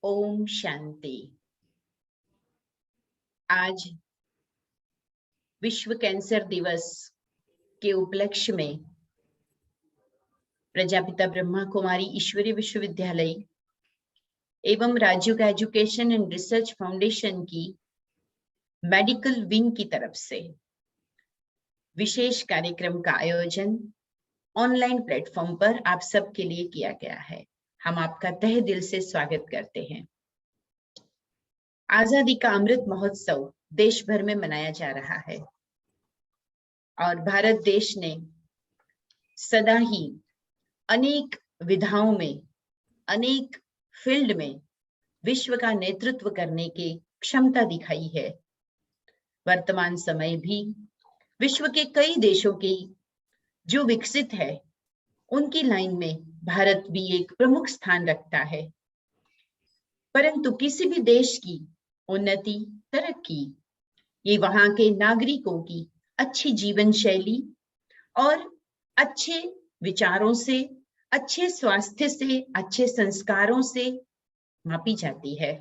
ओम शांति। आज विश्व कैंसर दिवस के उपलक्ष्य में प्रजापिता ब्रह्मा कुमारी ईश्वरीय विश्वविद्यालय एवं Rajiv education and research foundation की मेडिकल विंग की तरफ से विशेष कार्यक्रम का आयोजन ऑनलाइन प्लेटफॉर्म पर आप सबके लिए किया गया है। हम आपका तहे दिल से स्वागत करते हैं। आजादी का अमृत महोत्सव देश भर में मनाया जा रहा है और भारत देश ने सदा ही अनेक विधाओं में, अनेक फील्ड में विश्व का नेतृत्व करने की क्षमता दिखाई है। वर्तमान समय भी विश्व के कई देशों की जो विकसित है उनकी लाइन में भारत भी एक प्रमुख स्थान रखता है। परंतु किसी भी देश की उन्नति, तरक्की ये वहां के नागरिकों की अच्छी जीवन शैली और अच्छे विचारों से, अच्छे स्वास्थ्य से, अच्छे संस्कारों से मापी जाती है।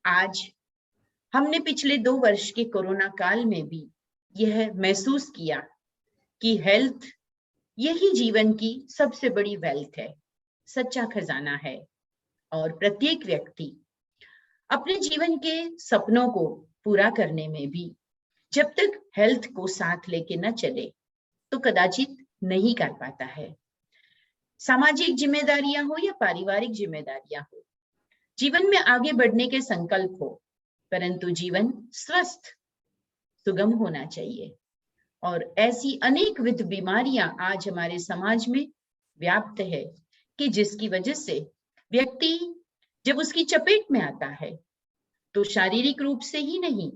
आज हमने पिछले 2 वर्ष के कोरोना काल में भी यह महसूस किया कि हेल्थ यही जीवन की सबसे बड़ी वेल्थ है, सच्चा खजाना है और प्रत्येक व्यक्ति अपने जीवन के सपनों को पूरा करने में भी जब तक हेल्थ को साथ लेके न चले तो कदाचित नहीं कर पाता है। सामाजिक जिम्मेदारियां हो या पारिवारिक जिम्मेदारियां हो, जीवन में आगे बढ़ने के संकल्प हो, परंतु जीवन स्वस्थ सुगम होना चाहिए। और ऐसी अनेक विध बीमारियां आज हमारे समाज में व्याप्त है कि जिसकी वजह से व्यक्ति जब उसकी चपेट में आता है तो शारीरिक रूप से ही नहीं,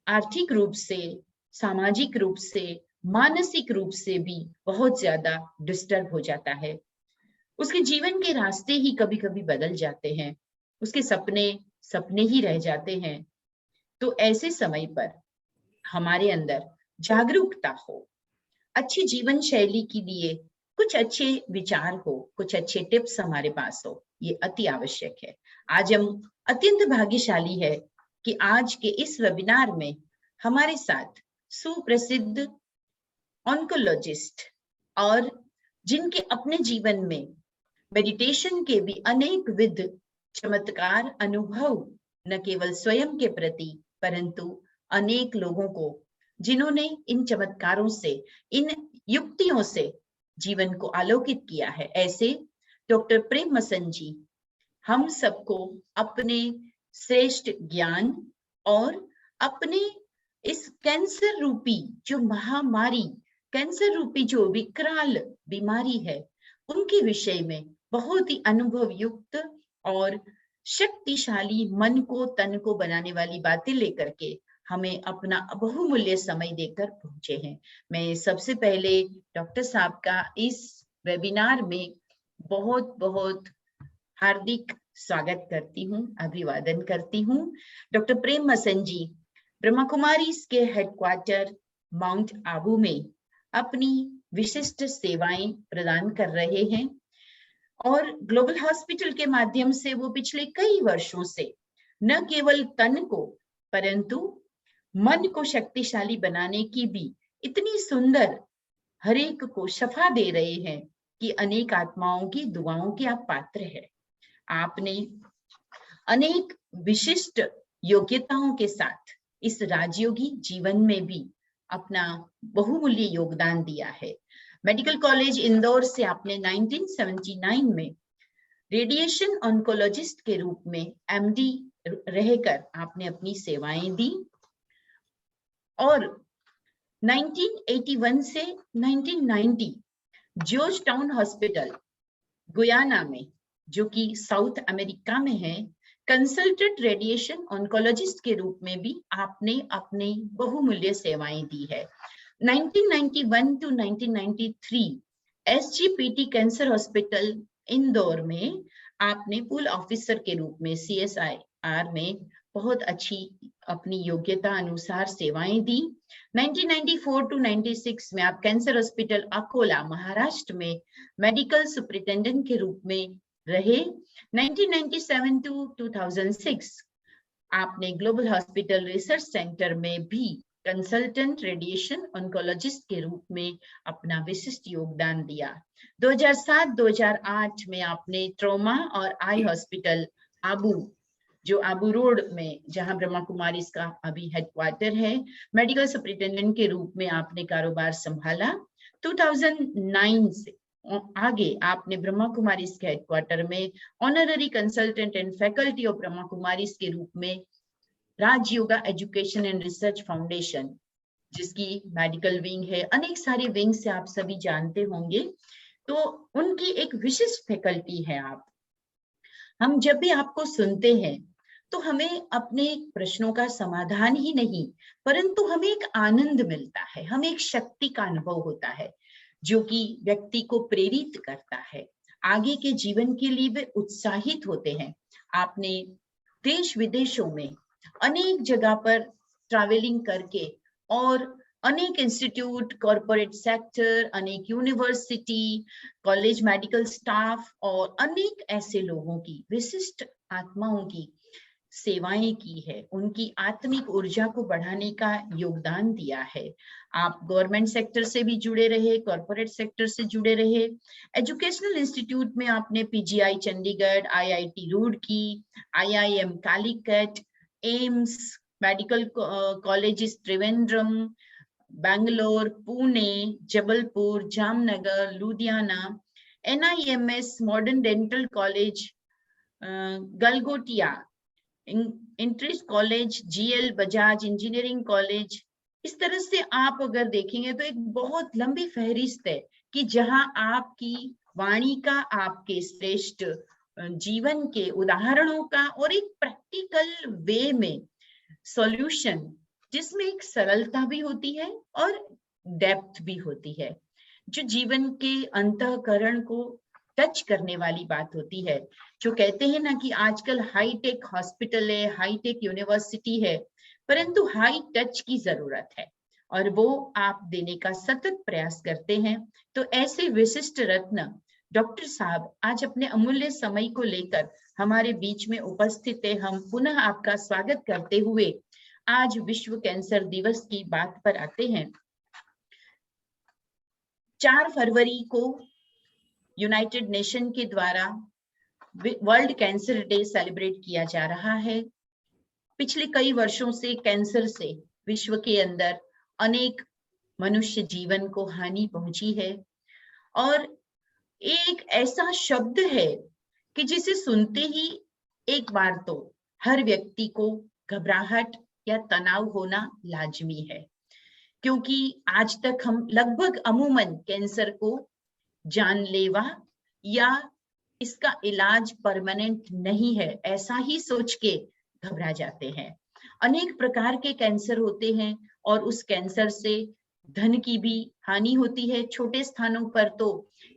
आर्थिक रूप से, सामाजिक रूप से, मानसिक रूप से भी बहुत ज्यादा डिस्टर्ब हो जाता है। उसके जीवन के रास्ते ही कभी कभी बदल जाते हैं, उसके सपने ही रह जाते हैं। तो ऐसे समय पर हमारे अंदर जागरूकता हो, अच्छी जीवन शैली के लिए कुछ अच्छे विचार हो, कुछ अच्छे टिप्स हमारे पास हो, ये अति आवश्यक है। आज हम अत्यंत भाग्यशाली है कि आज के इस वेबिनार में हमारे साथ सुप्रसिद्ध ऑन्कोलॉजिस्ट और जिनके अपने जीवन में मेडिटेशन के भी अनेक विध चमत्कार अनुभव न केवल स्वयं के प्रति परंतु अनेक लोगों को जिन्होंने इन चमत्कारों से, इन युक्तियों से जीवन को आलोकित किया है, ऐसे डॉक्टर प्रेम मसन जी हम सबको अपने श्रेष्ठ ज्ञान और अपने इस कैंसर रूपी जो महामारी, कैंसर रूपी जो विकराल बीमारी है, उनके विषय में बहुत ही अनुभव युक्त और शक्तिशाली मन को तन को बनाने वाली बातें लेकर के हमें अपना बहुमूल्य समय देकर पहुंचे हैं। मैं सबसे पहले डॉक्टर साहब का इस वेबिनार में बहुत बहुत हार्दिक स्वागत करती हूँ, अभिवादन करती हूँ। डॉक्टर प्रेम मसन जी ब्रह्मा कुमारीज के हेडक्वार्टर माउंट आबू में अपनी विशिष्ट सेवाएं प्रदान कर रहे हैं और ग्लोबल हॉस्पिटल के माध्यम से वो पिछले कई वर्षों से न केवल तन को परंतु मन को शक्तिशाली बनाने की भी इतनी सुंदर हर एक को शफा दे रहे हैं कि अनेक आत्माओं की दुआओं के आप पात्र हैं। आपने अनेक विशिष्ट योग्यताओं के साथ इस राजयोगी जीवन में भी अपना बहुमूल्य योगदान दिया है। मेडिकल कॉलेज इंदौर से आपने 1979 में रेडिएशन ऑन्कोलॉजिस्ट के रूप में एमडी रहकर आपने अपनी सेवाएं दी और 1981 से 1990 जॉर्ज टाउन हॉस्पिटल गुयाना में, जो कि साउथ अमेरिका में है, कंसल्टेंट रेडिएशन ऑन्कोलॉजिस्ट के रूप में भी आपने अपनी बहुमूल्य सेवाएं दी है। 1991 to 1993 SGPT cancer hospital Indore में आपने पूल ऑफिसर के रूप में CSIR में बहुत अच्छी अपनी योग्यता अनुसार सेवाएं दी। 1994 to 96 में आप कैंसर हॉस्पिटल अकोला महाराष्ट्र में मेडिकल सुपरिटेंडेंट के रूप में रहे। 1997 टू 2006 आपने ग्लोबल हॉस्पिटल रिसर्च सेंटर में भी कंसल्टेंट रेडिएशन ऑन्कोलॉजिस्ट के रूप में अपना विशिष्ट योगदान दिया। 2007-2008 में आपने ट्रॉमा और आई हॉस्पिटल आबू, जो आबू रोड में, जहां ब्रह्मा कुमारी का अभी हेडक्वार्टर है, मेडिकल सुपरिटेंडेंट के रूप में आपने कारोबार संभाला। 2009 से आगे आपने ब्रह्मा कुमारी के हेडक्वार्टर में honorary consultant and faculty of Brahma Kumari के रूप में Rajyoga education and research foundation, जिसकी मेडिकल विंग है, अनेक सारे विंग से आप सभी जानते होंगे, तो उनकी एक विशिष्ट फैकल्टी है आप। हम जब भी आपको सुनते हैं तो हमें अपने प्रश्नों का समाधान ही नहीं, परंतु हमें एक आनंद मिलता है, हमें एक शक्ति का अनुभव होता है जो कि व्यक्ति को प्रेरित करता है, आगे के जीवन के लिए वे उत्साहित होते हैं। आपने देश विदेशों में अनेक जगह पर ट्रैवलिंग करके और अनेक इंस्टीट्यूट, कॉर्पोरेट सेक्टर, अनेक यूनिवर्सिटी, कॉलेज, मेडिकल स्टाफ और अनेक ऐसे लोगों की, विशिष्ट आत्माओं की सेवाएं की है, उनकी आत्मिक ऊर्जा को बढ़ाने का योगदान दिया है। आप गवर्नमेंट सेक्टर से भी जुड़े रहे, कॉर्पोरेट सेक्टर से जुड़े रहे, एजुकेशनल इंस्टीट्यूट में आपने PGI Chandigarh, IIT Roorkee, IIM Calicut, AIIMS, medical colleges Trivandrum, Bangalore, Pune, Jabalpur, Jamnagar, Ludhiana, NIMS, modern dental college, Galgotia, इंट्रिस college, GL Bajaj engineering college. इस तरह से आप अगर देखेंगे तो एक बहुत लंबी फहरिस्त है कि जहां आपकी वाणी का, आपके श्रेष्ठ जीवन के उदाहरणों का और एक प्रैक्टिकल वे में सॉल्यूशन, जिसमें एक सरलता भी होती है और डेप्थ भी होती है, जो जीवन के अंतःकरण को टच करने वाली बात होती है। जो कहते हैं ना कि आजकल हाईटेक हॉस्पिटल है, हाईटेक यूनिवर्सिटी है, परंतु हाई टच की जरूरत है और वो आप देने का सतत प्रयास करते हैं। तो ऐसे विशिष्ट रत्न डॉक्टर साहब आज अपने अमूल्य समय को लेकर हमारे बीच में उपस्थित है। हम पुनः आपका स्वागत करते हुए आज विश्व कैंसर दिवस की बात पर आते हैं। 4 फरवरी को यूनाइटेड नेशन के द्वारा वर्ल्ड कैंसर डे सेलिब्रेट किया जा रहा है। पिछले कई वर्षों से कैंसर से विश्व के अंदर अनेक मनुष्य जीवन को हानि पहुंची है और एक ऐसा शब्द है कि जिसे सुनते ही एक बार तो हर व्यक्ति को घबराहट या तनाव होना लाजमी है, क्योंकि आज तक हम लगभग अमूमन कैंसर को जानलेवा या इसका इलाज परमानेंट नहीं है ऐसा ही सोच के घबरा जाते हैं। अनेक प्रकार के कैंसर होते हैं और उस कैंसर से धन की भी हानि होती है। छोटे स्थानों पर तो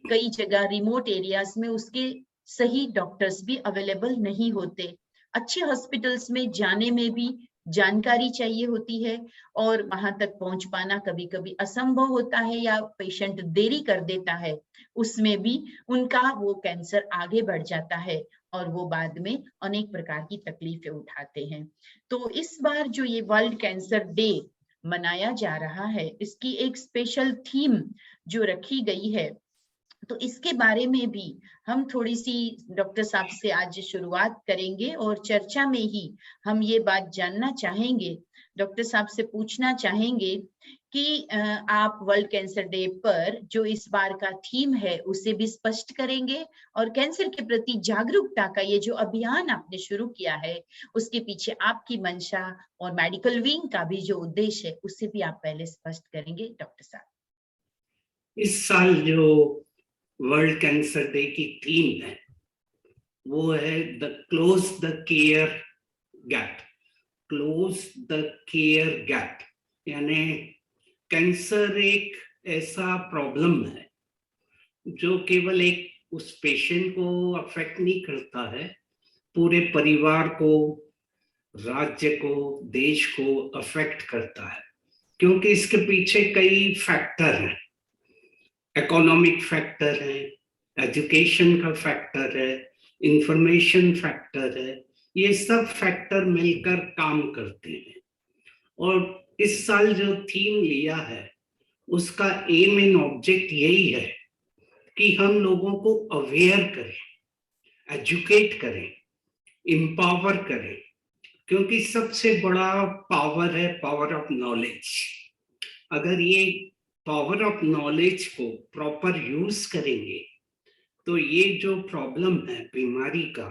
कई जगह रिमोट एरियाज में उसके सही डॉक्टर्स भी अवेलेबल नहीं होते। अच्छे हॉस्पिटल्स में जाने में भी जानकारी चाहिए होती है और वहां तक पहुंच पाना कभी कभी असंभव होता है या पेशेंट देरी कर देता है, उसमें भी उनका वो कैंसर आगे बढ़ जाता है और वो बाद में अनेक प्रकार की तकलीफें उठाते हैं। तो इस बार जो ये वर्ल्ड कैंसर डे मनाया जा रहा है, इसकी एक स्पेशल थीम जो रखी गई है, तो इसके बारे में भी हम थोड़ी सी डॉक्टर साहब से आज शुरुआत करेंगे और चर्चा में ही हम ये बात जानना चाहेंगे, डॉक्टर साहब से पूछना चाहेंगे कि आप वर्ल्ड कैंसर डे पर जो इस बार का थीम है उसे भी स्पष्ट करेंगे और कैंसर के प्रति जागरूकता का ये जो अभियान आपने शुरू किया है उसके पीछे आपकी मंशा और मेडिकल विंग का भी जो उद्देश्य है उसे भी आप पहले स्पष्ट करेंगे डॉक्टर साहब। इस साल जो वर्ल्ड कैंसर डे की थीम है वो है the close the care gap. Close the care gap यानी कैंसर एक ऐसा प्रॉब्लम है जो केवल एक उस पेशेंट को अफेक्ट नहीं करता है, पूरे परिवार को, राज्य को, देश को अफेक्ट करता है, क्योंकि इसके पीछे कई फैक्टर हैं। इकोनॉमिक फैक्टर है, एजुकेशन का फैक्टर है, इंफॉर्मेशन फैक्टर है, ये सब फैक्टर मिलकर काम करते हैं। और इस साल जो थीम लिया है उसका एम एंड ऑब्जेक्ट यही है कि हम लोगों को अवेयर करें, एजुकेट करें, एम्पावर करें, क्योंकि सबसे बड़ा पावर है पावर ऑफ नॉलेज। अगर ये पावर ऑफ नॉलेज को प्रॉपर यूज करेंगे तो ये जो प्रॉब्लम है बीमारी का,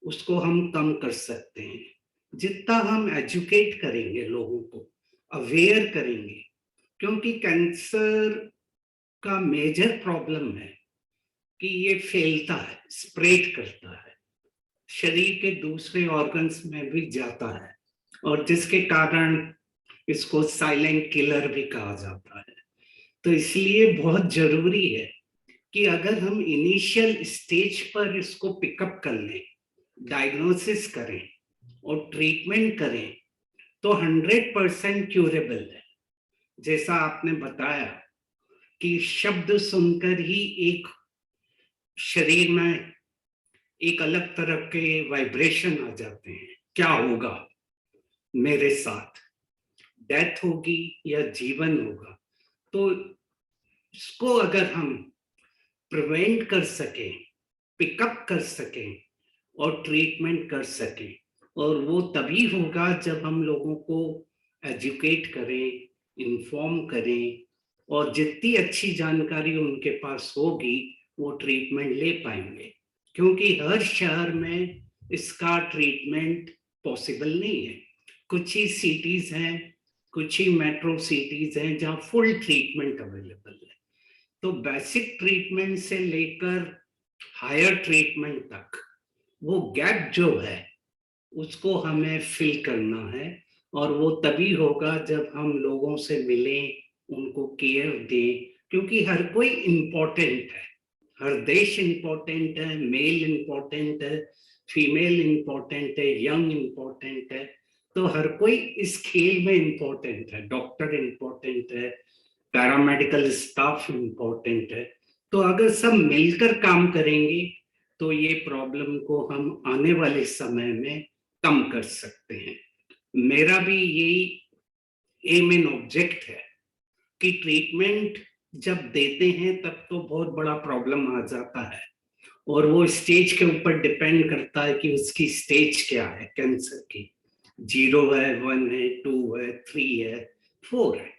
उसको हम कम कर सकते हैं। जितना हम एजुकेट करेंगे, लोगों को अवेयर करेंगे, क्योंकि कैंसर का मेजर प्रॉब्लम है कि ये फैलता है, स्प्रेड करता है, शरीर के दूसरे ऑर्गन्स में भी जाता है, और जिसके कारण इसको साइलेंट किलर भी कहा जाता है। तो इसलिए बहुत जरूरी है कि अगर हम इनिशियल स्टेज पर इसको पिकअप कर लें, डायग्नोसिस करें और ट्रीटमेंट करें, तो 100% क्यूरेबल है। जैसा आपने बताया कि शब्द सुनकर ही एक शरीर में एक अलग तरह के वाइब्रेशन आ जाते हैं, क्या होगा मेरे साथ, डेथ होगी या जीवन होगा। तो इसको अगर हम प्रिवेंट कर सकें, पिकअप कर सकें और ट्रीटमेंट कर सकें, और वो तभी होगा जब हम लोगों को एजुकेट करें, इन्फॉर्म करें, और जितनी अच्छी जानकारी उनके पास होगी वो ट्रीटमेंट ले पाएंगे। क्योंकि हर शहर में इसका ट्रीटमेंट पॉसिबल नहीं है। कुछ ही सिटीज हैं, कुछ ही मेट्रो सिटीज हैं जहाँ फुल ट्रीटमेंट अवेलेबल है। तो बेसिक ट्रीटमेंट से लेकर हायर ट्रीटमेंट तक वो गैप जो है उसको हमें फिल करना है, और वो तभी होगा जब हम लोगों से मिलें, उनको केयर दें, क्योंकि हर कोई इम्पोर्टेंट है, हर देश इम्पोर्टेंट है, मेल इम्पोर्टेंट है, फीमेल इम्पोर्टेंट है, यंग इम्पोर्टेंट है। तो हर कोई इस खेल में इम्पोर्टेंट है, डॉक्टर इम्पोर्टेंट है, पैरामेडिकल स्टाफ इम्पोर्टेंट है। तो अगर सब मिलकर काम करेंगे तो ये प्रॉब्लम को हम आने वाले समय में कम कर सकते हैं। मेरा भी यही एम एंड ऑब्जेक्ट है कि ट्रीटमेंट जब देते हैं तब तो बहुत बड़ा प्रॉब्लम आ जाता है, और वो स्टेज के ऊपर डिपेंड करता है कि उसकी स्टेज क्या है कैंसर की, 0 है, 1 है, 2 है, 3 है, 4 है।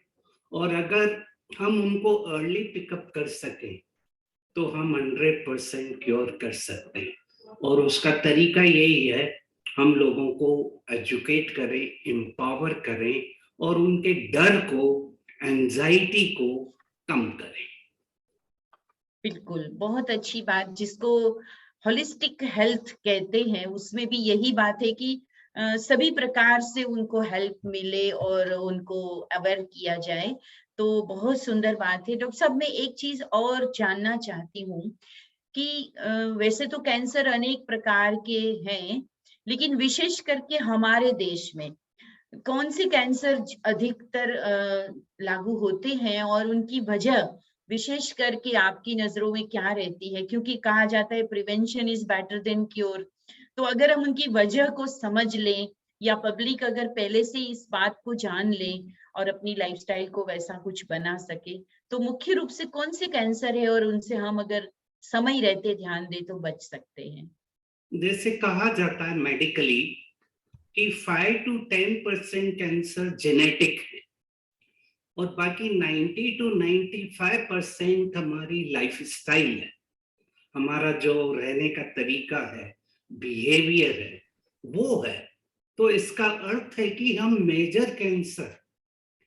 और अगर हम उनको अर्ली पिकअप कर सकें तो हम 100% क्योर कर सकते हैं। और उसका तरीका यही है, हम लोगों को एजुकेट करें, एम्पावर करें, और उनके डर को, एंजाइटी को कम करें। बिल्कुल, बहुत अच्छी बात, जिसको होलिस्टिक हेल्थ कहते हैं, उसमें भी यही बात है कि सभी प्रकार से उनको हेल्प मिले और उनको अवेयर किया जाए। तो बहुत सुंदर बात है। डॉक्टर साहब, मैं एक चीज और जानना चाहती हूँ कि वैसे तो कैंसर अनेक प्रकार के हैं, लेकिन विशेष करके हमारे देश में कौन से कैंसर अधिकतर लागू होते हैं और उनकी वजह विशेष करके आपकी नजरों में क्या रहती है? क्योंकि कहा जाता है prevention is better than cure. तो अगर हम उनकी वजह को समझ लें, या पब्लिक अगर पहले से इस बात को जान ले और अपनी लाइफस्टाइल को वैसा कुछ बना सके, तो मुख्य रूप से कौन से कैंसर है और उनसे हम अगर समय रहते ध्यान दे तो बच सकते हैं? जैसे कहा जाता है मेडिकली कि 5 to 10% कैंसर जेनेटिक है, और बाकी 90 to 95% हमारी लाइफ स्टाइल है, हमारा जो रहने का तरीका है, बिहेवियर है, वो है। तो इसका अर्थ है कि हम मेजर कैंसर,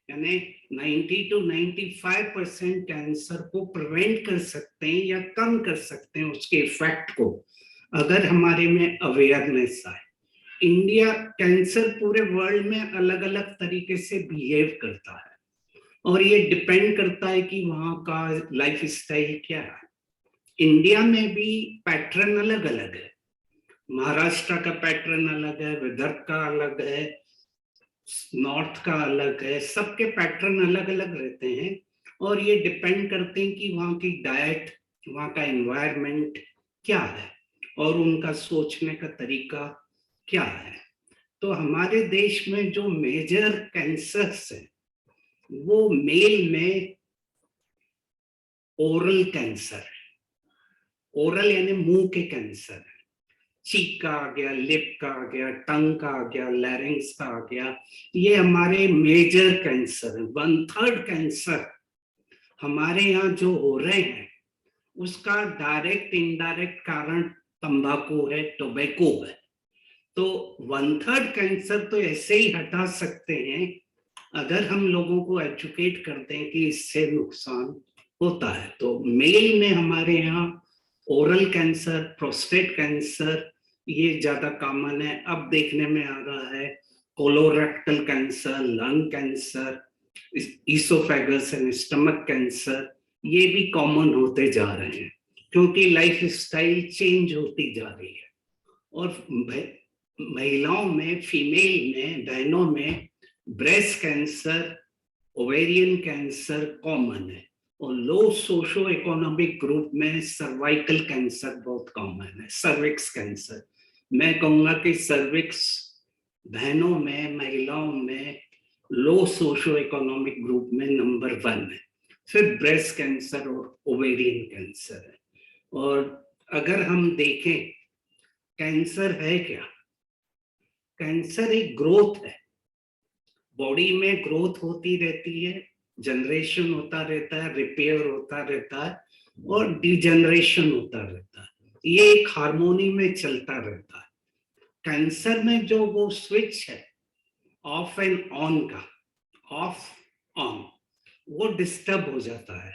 यानी 90 to 95% कैंसर को प्रिवेंट कर सकते हैं या कम कर सकते हैं उसके इफेक्ट को, अगर हमारे में अवेयरनेस आए। इंडिया कैंसर पूरे वर्ल्ड में अलग अलग तरीके से बिहेव करता है, और ये डिपेंड करता है कि वहाँ का लाइफ स्टाइल क्या है। इंडिया में भी पैटर्न अलग अलग है, महाराष्ट्र का पैटर्न अलग है, विदर्भ का अलग है, नॉर्थ का अलग है, सबके पैटर्न अलग अलग रहते हैं। और ये डिपेंड करते हैं कि वहाँ की डाइट, वहाँ का एनवायरनमेंट क्या है। और उनका सोचने का तरीका क्या है। तो हमारे देश में जो मेजर कैंसर्स है वो मेल में ओरल कैंसर है। ओरल यानी मुंह के कैंसर है। चीक का आ गया, लिप का आ गया, टंग का आ गया, लैरिंग्स का आ गया, ये हमारे मेजर कैंसर है। 1/3 कैंसर हमारे यहाँ जो हो रहे हैं उसका डायरेक्ट इनडायरेक्ट कारण तंबाकू है, टोबैको है। तो 1/3 कैंसर तो ऐसे ही हटा सकते हैं अगर हम लोगों को एजुकेट कर दें कि इससे नुकसान होता है। तो मेल में हमारे यहाँ ओरल कैंसर, प्रोस्टेट कैंसर ये ज्यादा कॉमन है। अब देखने में आ रहा है colorectal cancer, lung cancer, oesophagus and stomach cancer, ये भी कॉमन होते जा रहे हैं क्योंकि लाइफ स्टाइल चेंज होती जा रही है। और महिलाओं में, फीमेल में, बहनों में breast cancer, ovarian cancer common है। और लो सोशो इकोनॉमिक ग्रुप में सर्वाइकल कैंसर बहुत कॉमन है, सर्विक्स कैंसर। मैं कहूंगा कि सर्विक्स बहनों में, महिलाओं में लो सोशो इकोनॉमिक ग्रुप में नंबर 1 है, फिर ब्रेस्ट कैंसर और ओवेरियन कैंसर है। और अगर हम देखें कैंसर है क्या, कैंसर एक ग्रोथ है। बॉडी में ग्रोथ होती रहती है, जनरेशन होता रहता है, रिपेयर होता रहता है और डिजेनरेशन होता रहता है। ये एक हार्मोनी में चलता रहता है। कैंसर में जो वो स्विच है ऑफ एंड ऑन का, ऑफ ऑन, वो डिस्टर्ब हो जाता है,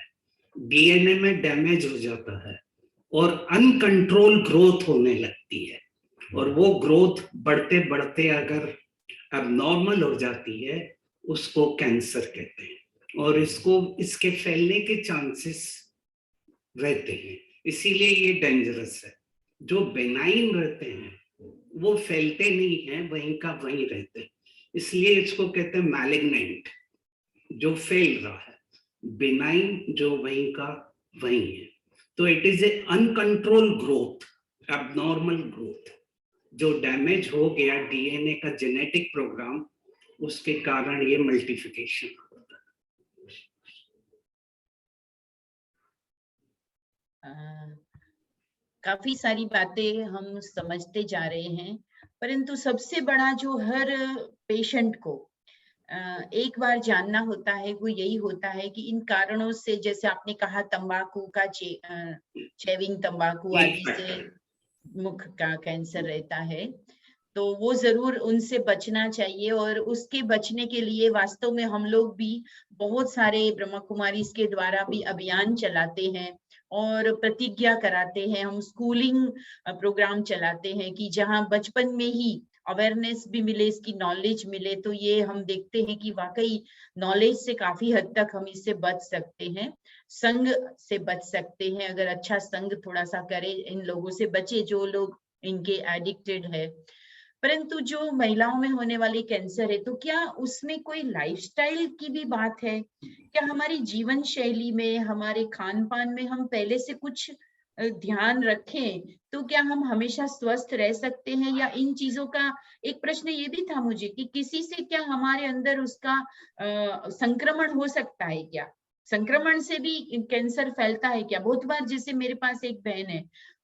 डीएनए में डैमेज हो जाता है और अनकंट्रोल ग्रोथ होने लगती है। और वो ग्रोथ बढ़ते बढ़ते अगर अबनॉर्मल हो जाती है उसको कैंसर कहते हैं और इसके फैलने के चांसेस रहते हैं, इसीलिए ये डेंजरस है। जो बेनाइन रहते हैं वो फैलते नहीं हैं, वहीं का वहीं रहते हैं, इसलिए इसको कहते हैं मैलिग्नेंट, जो फैल रहा है। बेनाइन जो वहीं का वहीं है। तो it is a uncontrol growth, abnormal growth, जो डैमेज हो गया डीएनए का जेनेटिक प्रोग्राम, उसके कारण ये मल्टीप्लिकेशन होता है। काफी सारी बातें हम समझते जा रहे हैं, परंतु सबसे बड़ा जो हर पेशेंट को एक बार जानना होता है वो यही होता है कि इन कारणों से, जैसे आपने कहा तंबाकू का चेविंग तंबाकू है। आदि से मुख का कैंसर रहता है, तो वो जरूर उनसे बचना चाहिए। और उसके बचने के लिए वास्तव में हम लोग भी बहुत सारे ब्रह्मा कुमारी के द्वारा भी अभियान चलाते हैं और प्रतिज्ञा कराते हैं। हम स्कूलिंग प्रोग्राम चलाते हैं कि जहां बचपन में ही अवेयरनेस भी मिले, इसकी नॉलेज मिले। तो ये हम देखते हैं कि वाकई नॉलेज से काफी हद तक हम इससे बच सकते हैं, संग से बच सकते हैं। अगर अच्छा संग थोड़ा सा करे, इन लोगों से बचे जो लोग इनके एडिक्टेड है। परंतु जो महिलाओं में होने वाली कैंसर है, तो क्या उसमें कोई लाइफस्टाइल की भी बात है? क्या हमारी जीवन शैली में, हमारे खान पान में हम पहले से कुछ ध्यान रखें तो क्या हम हमेशा स्वस्थ रह सकते हैं? या इन चीजों का एक प्रश्न ये भी था मुझे कि किसी से क्या हमारे अंदर उसका संक्रमण हो सकता है क्या? संक्रमण से भी कैंसर फैलता है क्या? बहुत बार, जैसे मेरे पास एक बहन है,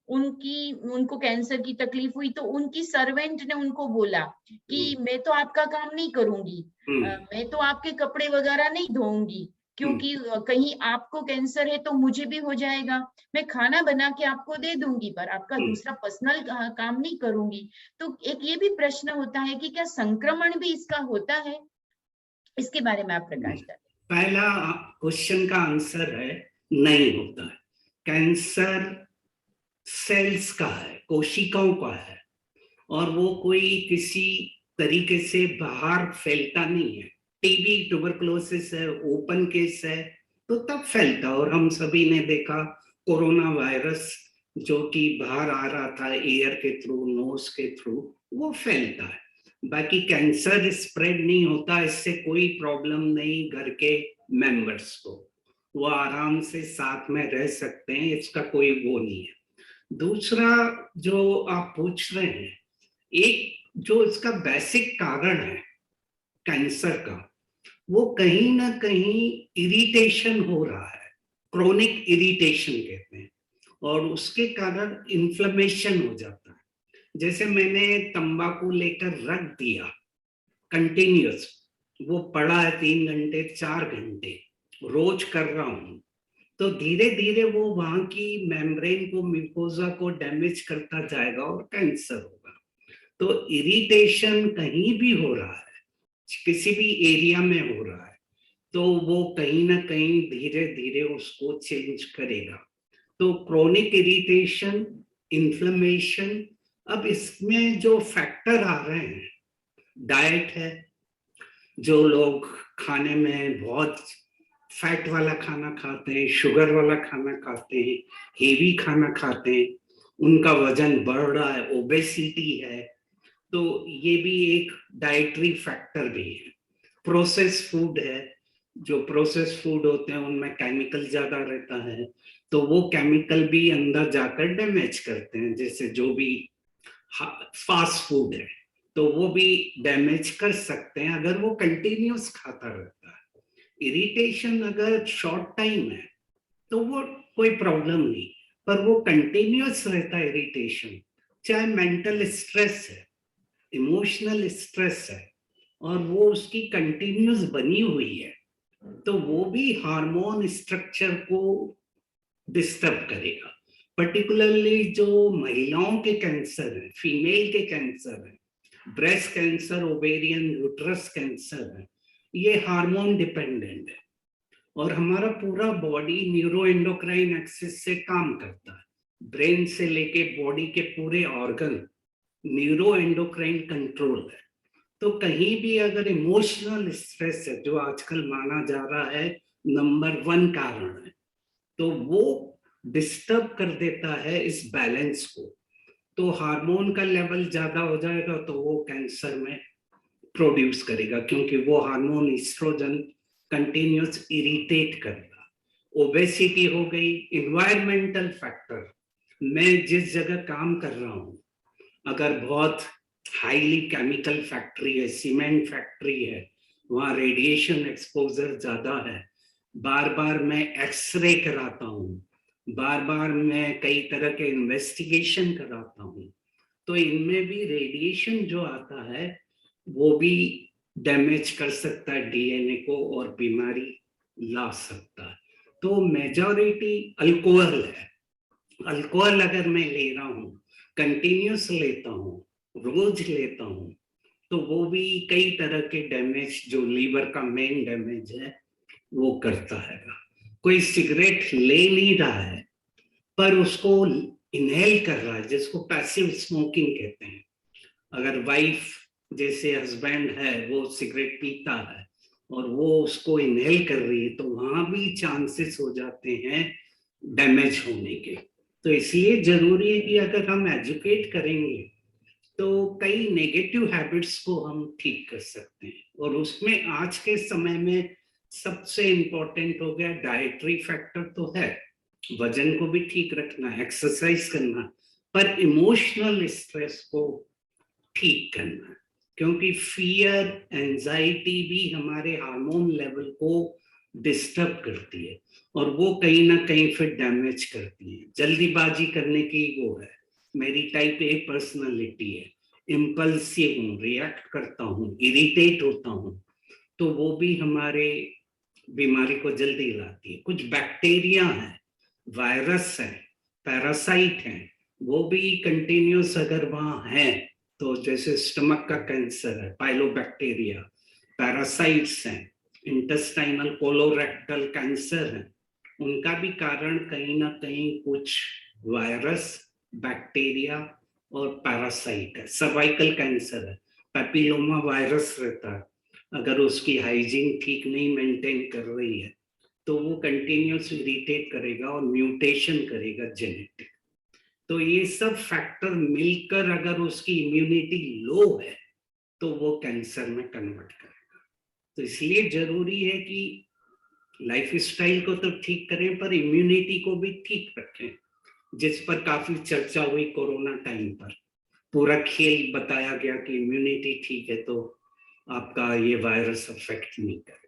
उनको कैंसर की तकलीफ हुई तो उनकी सर्वेंट ने उनको बोला कि मैं तो आपका काम नहीं करूंगी, मैं तो आपके कपड़े वगैरह नहीं धोऊंगी, क्योंकि कहीं आपको कैंसर है तो मुझे भी हो जाएगा। मैं खाना बना के आपको दे दूंगी पर आपका दूसरा पर्सनल काम नहीं करूंगी। तो एक ये भी प्रश्न होता है कि क्या संक्रमण भी इसका होता है? इसके बारे में आप प्रकाश डालें। पहला क्वेश्चन का आंसर है नहीं होता है। कैंसर सेल्स का है, कोशिकाओं का है और वो कोई किसी तरीके से बाहर फैलता नहीं है। टीबी, ट्यूबरकुलोसिस है, ओपन केस है तो तब फैलता। और हम सभी ने देखा कोरोना वायरस जो कि बाहर आ रहा था एयर के थ्रू, नोज के थ्रू, वो फैलता है। बाकी कैंसर स्प्रेड नहीं होता, इससे कोई प्रॉब्लम नहीं घर के मेंबर्स को, वो आराम से साथ में रह सकते हैं, इसका कोई वो नहीं है। दूसरा जो आप पूछ रहे हैं, एक जो इसका बेसिक कारण है कैंसर का, वो कहीं ना कहीं इरिटेशन हो रहा है, क्रोनिक इरिटेशन कहते हैं, और उसके कारण इन्फ्लेमेशन हो जाता है। जैसे मैंने तंबाकू लेकर रख दिया कंटिन्यूअस, वो पड़ा है 3 घंटे 4 घंटे, रोज कर रहा हूं, तो धीरे धीरे वो वहां की मेम्ब्रेन को, म्यूकोजा को डैमेज करता जाएगा और कैंसर होगा। तो इरिटेशन कहीं भी हो रहा है, किसी भी एरिया में हो रहा है, तो वो कहीं ना कहीं धीरे धीरे उसको चेंज करेगा। तो क्रोनिक इरिटेशन, इन्फ्लेमेशन, अब इसमें जो फैक्टर आ रहे हैं, डाइट है, जो लोग खाने में बहुत फैट वाला खाना खाते हैं, शुगर वाला खाना खाते हैं, हेवी खाना खाते हैं, उनका वजन बढ़ रहा है, ओबेसिटी है, तो ये भी एक डाइटरी फैक्टर भी है। प्रोसेस फूड है, जो प्रोसेस फूड होते हैं उनमें केमिकल ज्यादा रहता है, तो वो केमिकल भी अंदर जाकर डैमेज करते हैं। जैसे जो भी फास्ट फूड है, तो वो भी डैमेज कर सकते हैं अगर वो कंटिन्यूस खाता रहता है। इरिटेशन अगर शॉर्ट टाइम है तो वो कोई प्रॉब्लम नहीं, पर वो कंटिन्यूस रहता है इरिटेशन, चाहे मेंटल स्ट्रेस है, इमोशनल स्ट्रेस है, और वो उसकी कंटिन्यूस बनी हुई है, तो वो भी हार्मोन स्ट्रक्चर को डिस्टर्ब करेगा। पर्टिकुलरली जो महिलाओं के कैंसर है, फीमेल के कैंसर है, breast cancer, ovarian, uterus cancer है, ये हार्मोन डिपेंडेंट है, और हमारा पूरा बॉडी न्यूरो एंडोक्राइन एक्सिस से काम करता है। ब्रेन से लेके बॉडी के पूरे ऑर्गन न्यूरो एंडोक्राइन कंट्रोल है। तो कहीं भी अगर इमोशनल स्ट्रेस है, जो आजकल माना जा रहा है नंबर 1 कारण है, तो वो डिस्टर्ब कर देता है इस बैलेंस को, तो हार्मोन का लेवल ज्यादा हो जाएगा, तो वो कैंसर में प्रोड्यूस करेगा, क्योंकि वो हार्मोन ईस्ट्रोजन कंटिन्यूस इरिटेट करेगा। ओबेसिटी हो गई, इन्वायरमेंटल फैक्टर, मैं जिस जगह काम कर रहा हूँ, अगर बहुत हाईली केमिकल फैक्ट्री है, सीमेंट फैक्ट्री है, वहां रेडिएशन एक्सपोजर ज्यादा है, बार बार मैं एक्सरे कराता हूँ, बार बार मैं कई तरह के इन्वेस्टिगेशन कराता हूँ, तो इनमें भी रेडिएशन जो आता है वो भी डैमेज कर सकता है डीएनए को और बीमारी ला सकता है। तो मेजॉरिटी अल्कोहल है। अल्कोहल अगर मैं ले रहा हूँ, कंटिन्यूस लेता हूँ, रोज लेता हूँ, तो वो भी कई तरह के डैमेज, जो लीवर का मेन डैमेज है वो करता है। कोई सिगरेट ले नहीं रहा है पर उसको इनहेल कर रहा है, जिसको पैसिव स्मोकिंग कहते हैं। अगर वाइफ, जैसे हस्बैंड है, वो सिगरेट पीता है और वो उसको इनहेल कर रही है, तो वहां भी चांसेस हो जाते हैं डैमेज होने के। तो इसलिए जरूरी है कि अगर हम एजुकेट करेंगे तो कई नेगेटिव हैबिट्स को हम ठीक कर सकते हैं, और उसमें आज के समय में सबसे इंपॉर्टेंट हो गया डाइटरी फैक्टर तो है, वजन को भी ठीक रखना, एक्सरसाइज करना, पर इमोशनल स्ट्रेस को ठीक करना है, क्योंकि फियर, एंजाइटी भी हमारे हार्मोन लेवल को डिस्टर्ब करती है, और वो कहीं ना कहीं फिर डैमेज करती है। जल्दीबाजी करने की वो है, मेरी टाइप ए पर्सनालिटी है, इम्पल्सिव हूँ, रिएक्ट करता हूँ, इरिटेट होता हूँ, तो वो भी हमारे बीमारी को जल्दी लाती है। कुछ बैक्टीरिया है, वायरस है, पैरासाइट है, वो भी कंटिन्यूस अगर वहां है, तो जैसे स्टमक का कैंसर है, पाइलोबैक्टीरिया, पैरासाइट्स हैं, इंटेस्टाइनल कोलोरेक्टल कैंसर है, उनका भी कारण कहीं ना कहीं कुछ वायरस, बैक्टीरिया और पैरासाइट है। सर्वाइकल कैंसर है, पैपिलोमा वायरस रहता है, अगर उसकी हाइजीन ठीक नहीं मेंटेन कर रही है तो वो कंटिन्यूस इरिटेट करेगा और म्यूटेशन करेगा जेनेटिक। तो ये सब फैक्टर मिलकर अगर उसकी इम्यूनिटी लो है तो वो कैंसर में कन्वर्ट करेगा। तो इसलिए जरूरी है कि लाइफ स्टाइल को तो ठीक करें पर इम्यूनिटी को भी ठीक रखें। जिस पर काफी चर्चा हुई कोरोना टाइम पर। पूरा खेल बताया गया कि इम्यूनिटी ठीक है तो आपका ये वायरस अफेक्ट नहीं करेगा।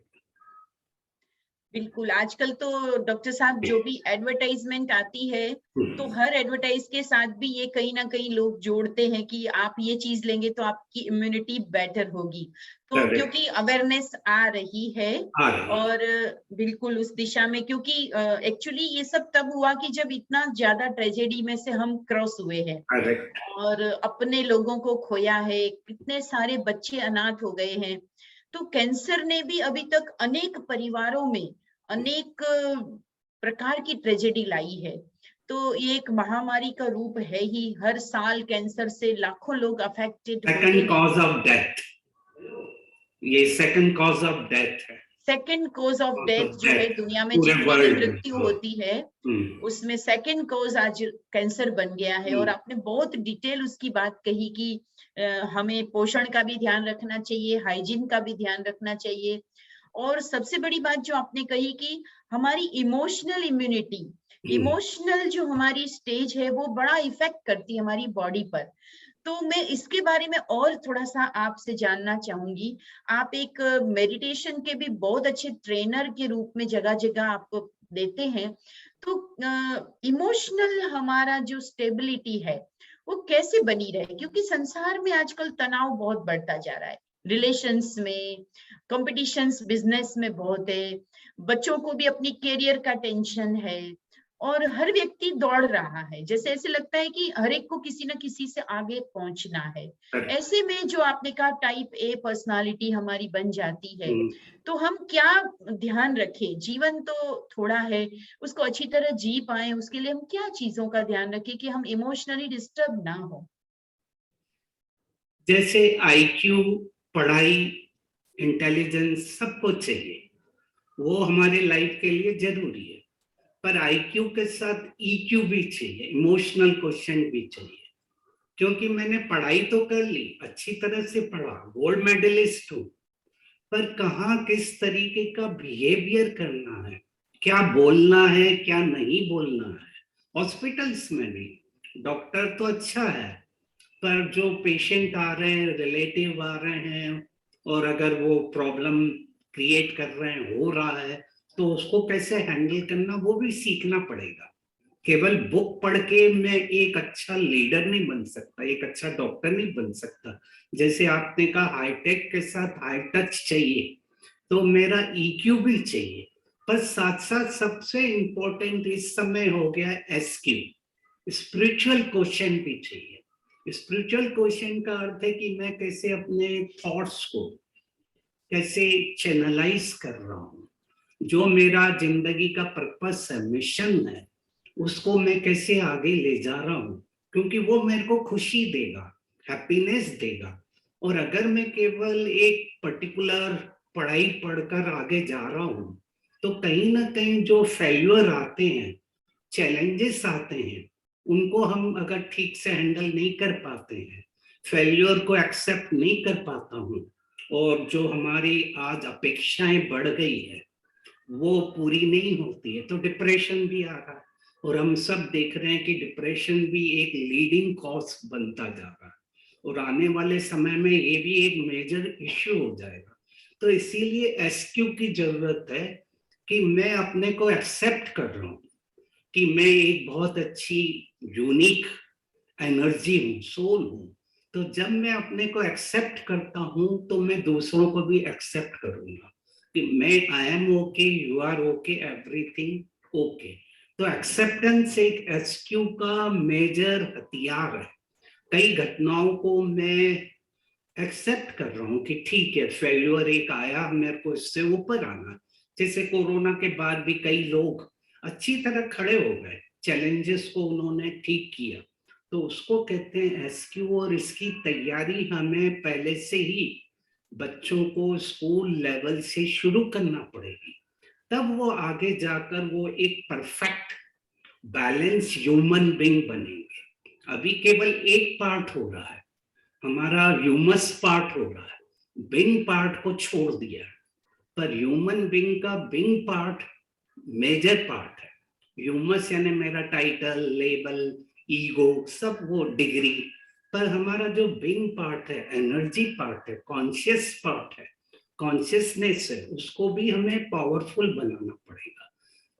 बिल्कुल, आजकल तो डॉक्टर साहब जो भी एडवर्टाइजमेंट आती है तो हर एडवर्टाइज के साथ भी ये कहीं ना कहीं लोग जोड़ते हैं कि आप ये चीज लेंगे तो आपकी इम्यूनिटी बेटर होगी। तो Correct. क्योंकि अवेयरनेस आ रही है आ रही है। और बिल्कुल उस दिशा में, क्योंकि एक्चुअली ये सब तब हुआ कि जब इतना ज्यादा ट्रेजेडी में से हम क्रॉस हुए हैं Correct. और अपने लोगों को खोया है, कितने सारे बच्चे अनाथ हो गए हैं। तो कैंसर ने भी अभी तक अनेक परिवारों में अनेक प्रकार की ट्रेजेडी लाई है। तो ये एक महामारी का रूप है ही, हर साल कैंसर से लाखों लोग अफेक्टेड होते सेकंड हैं। कॉज ऑफ डेथ, ये सेकंड कॉज ऑफ डेथ है। सेकंड कॉज ऑफ डेथ जो है दुनिया में पूरे जितनी भी वर्ल्ड में। मृत्यु होती है उसमें सेकंड कॉज आज कैंसर बन गया है। और आपने बहुत डिटेल उसकी बात कही कि हमें पोषण का भी ध्यान रखना चाहिए, हाइजीन का भी ध्यान रखना चाहिए। और सबसे बड़ी बात जो आपने कही कि हमारी इमोशनल इम्यूनिटी, इमोशनल जो हमारी स्टेज है वो बड़ा इफेक्ट करती है हमारी बॉडी पर। तो मैं इसके बारे में और थोड़ा सा आपसे जानना चाहूंगी। आप एक मेडिटेशन के भी बहुत अच्छे ट्रेनर के रूप में जगह जगह आपको देते हैं। तो इमोशनल हमारा जो स्टेबिलिटी है वो कैसे बनी रहे, क्योंकि संसार में आजकल तनाव बहुत बढ़ता जा रहा है, रिलेशंस में, कॉम्पिटिशन्स बिजनेस में बहुत है, बच्चों को भी अपनी करियर का टेंशन है और हर व्यक्ति दौड़ रहा है। जैसे ऐसे लगता है कि हर एक को किसी न किसी से आगे पहुंचना है। ऐसे में जो आपने कहा टाइप ए पर्सनालिटी हमारी बन जाती है, तो हम क्या ध्यान रखें? जीवन तो थोड़ा है, उसको अच्छी तरह जी पाए, उसके लिए हम क्या चीजों का ध्यान रखें कि हम इमोशनली डिस्टर्ब ना हो? जैसे आईक्यू, पढ़ाई, इंटेलिजेंस सब कुछ चाहिए, वो हमारे लाइफ के लिए जरूरी है। पर आईक्यू के साथ ईक्यू भी चाहिए, इमोशनल क्वेश्चन भी चाहिए। क्योंकि मैंने पढ़ाई तो कर ली, अच्छी तरह से पढ़ा, गोल्ड मेडलिस्ट हूं, पर कहाँ किस तरीके का बिहेवियर करना है, क्या बोलना है, क्या नहीं बोलना है। हॉस्पिटल्स में भी डॉक्टर तो अच्छा है, पर जो पेशेंट आ रहे हैं, रिलेटिव आ रहे हैं, और अगर वो प्रॉब्लम क्रिएट कर रहे हैं, हो रहा है, तो उसको कैसे हैंडल करना वो भी सीखना पड़ेगा। केवल बुक पढ़ के मैं एक अच्छा लीडर नहीं बन सकता, एक अच्छा डॉक्टर नहीं बन सकता। जैसे आपने कहा हाईटेक के साथ हाई टच चाहिए, तो मेरा ईक्यू भी चाहिए। पर साथ साथ सबसे इंपॉर्टेंट इस समय हो गया एसक्यू, स्पिरिचुअल क्वेश्चन भी चाहिए। स्पिरिचुअल क्वेश्चन का अर्थ है कि मैं कैसे अपने थॉट्स को कैसे चैनलाइज कर रहा हूँ, जो मेरा जिंदगी का पर्पस है, मिशन है, उसको मैं कैसे आगे ले जा रहा हूँ, क्योंकि वो मेरे को खुशी देगा, हैप्पीनेस देगा। और अगर मैं केवल एक पर्टिकुलर पढ़ाई पढ़कर आगे जा रहा हूँ, तो कहीं ना कहीं जो फेल्यूर आते हैं, चैलेंजेस आते हैं, उनको हम अगर ठीक से हैंडल नहीं कर पाते हैं, फेल्यूर को एक्सेप्ट नहीं कर पाता हूँ, और जो हमारी आज अपेक्षाएं बढ़ गई है वो पूरी नहीं होती है, तो डिप्रेशन भी आ रहा है। और हम सब देख रहे हैं कि डिप्रेशन भी एक लीडिंग कॉज बनता जा रहा है, और आने वाले समय में ये भी एक मेजर इश्यू हो जाएगा। तो इसीलिए एसक्यू की जरूरत है कि मैं अपने को एक्सेप्ट कर रहा हूँ कि मैं एक बहुत अच्छी यूनिक एनर्जी हूँ, सोल हूँ। तो जब मैं अपने को एक्सेप्ट करता हूँ तो मैं दूसरों को भी एक्सेप्ट करूंगा कि मैं I am okay, you are okay, everything okay. तो एक्सेप्टेंस एक एसक्यू का मेजर हथियार है। कई घटनाओं को मैं एक्सेप्ट कर रहा हूँ कि ठीक है, फेल्यूर एक आया, मेरे को इससे ऊपर आना। जैसे कोरोना के बाद भी कई लोग अच्छी तरह खड़े हो गए, चैलेंजेस को उन्होंने ठीक किया, तो उसको कहते हैं एसक्यू। और इसकी तैयारी हमें पहले से ही बच्चों को स्कूल लेवल से शुरू करना पड़ेगी, तब वो आगे जाकर वो एक परफेक्ट बैलेंस ह्यूमन बीइंग बनेंगे। अभी केवल एक पार्ट हो रहा है, हमारा ह्यूमस पार्ट हो रहा है, बिंग पार्ट को छोड़ दिया, पर ह्यूमन बीइंग का बिंग पार्ट मेजर पार्ट है। ह्यूमस यानी मेरा टाइटल, लेबल, ईगो, सब वो डिग्री, पर हमारा जो बीइंग पार्ट है, एनर्जी पार्ट है, कॉन्शियस पार्ट है, कॉन्शियसनेस है, उसको भी हमें पावरफुल बनाना पड़ेगा।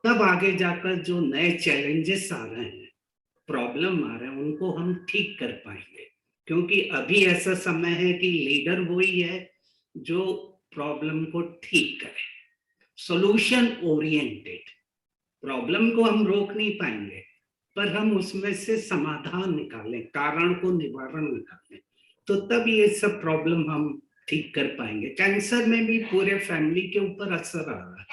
तब आगे जाकर जो नए चैलेंजेस आ रहे हैं, प्रॉब्लम आ रहे हैं, उनको हम ठीक कर पाएंगे। क्योंकि अभी ऐसा समय है कि लीडर वही है जो प्रॉब्लम को ठीक करे, सॉल्यूशन ओरिएंटेड। प्रॉब्लम को हम रोक नहीं पाएंगे, पर हम उसमें से समाधान निकालें, कारण को निवारण निकालें, तो तब ये सब प्रॉब्लम हम ठीक कर पाएंगे। कैंसर में भी पूरे फैमिली के ऊपर असर आ रहा है,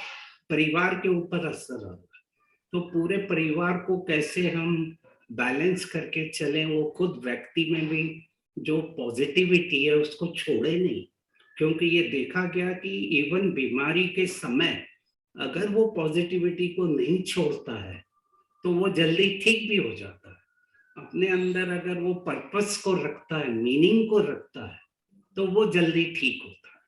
परिवार के ऊपर असर आ रहा है, तो पूरे परिवार को कैसे हम बैलेंस करके चलें, वो खुद व्यक्ति में भी जो पॉजिटिविटी है उसको छोड़े नहीं। क्योंकि ये देखा गया कि इवन बीमारी के समय अगर वो पॉजिटिविटी को नहीं छोड़ता है तो वो जल्दी ठीक भी हो जाता है। अपने अंदर अगर वो पर्पस को रखता है, मीनिंग को रखता है, तो वो जल्दी ठीक होता है।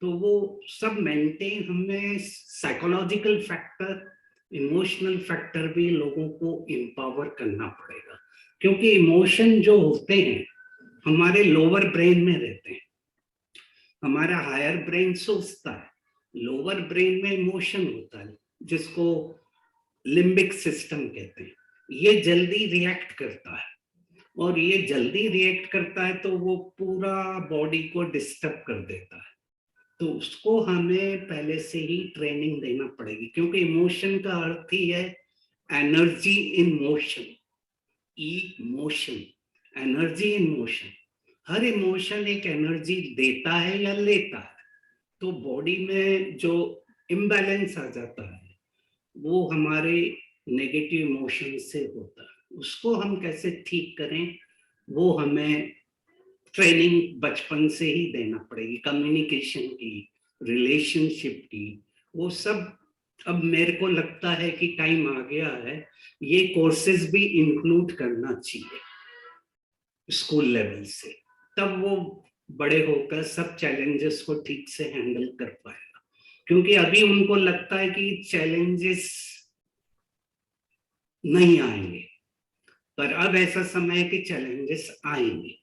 तो वो सब मेंटेन, हमें साइकोलॉजिकल फैक्टर, इमोशनल फैक्टर भी लोगों को एम्पावर करना पड़ेगा। क्योंकि इमोशन जो होते हैं हमारे लोअर ब्रेन में रहते हैं, हमारा हायर ब्रेन सोचता है, लोअर ब्रेन में इमोशन होता है जिसको लिम्बिक सिस्टम कहते हैं। ये जल्दी रिएक्ट करता है, और ये जल्दी रिएक्ट करता है तो वो पूरा बॉडी को डिस्टर्ब कर देता है। तो उसको हमें पहले से ही ट्रेनिंग देना पड़ेगी, क्योंकि इमोशन का अर्थ ही है energy in motion, emotion, energy in motion. Her emotion एक एनर्जी देता है या लेता है। तो बॉडी में जो इम्बैलेंस आ जाता है वो हमारे नेगेटिव इमोशन से होता है। उसको हम कैसे ठीक करें, वो हमें ट्रेनिंग बचपन से ही देना पड़ेगी, कम्युनिकेशन की, रिलेशनशिप की, वो सब। अब मेरे को लगता है कि टाइम आ गया है ये कोर्सेज भी इंक्लूड करना चाहिए स्कूल लेवल से, तब वो बड़े होकर सब चैलेंजेस को ठीक से हैंडल कर पाएगा। क्योंकि अभी उनको लगता है कि चैलेंजेस नहीं आएंगे, पर अब ऐसा समय है कि चैलेंजेस आएंगे,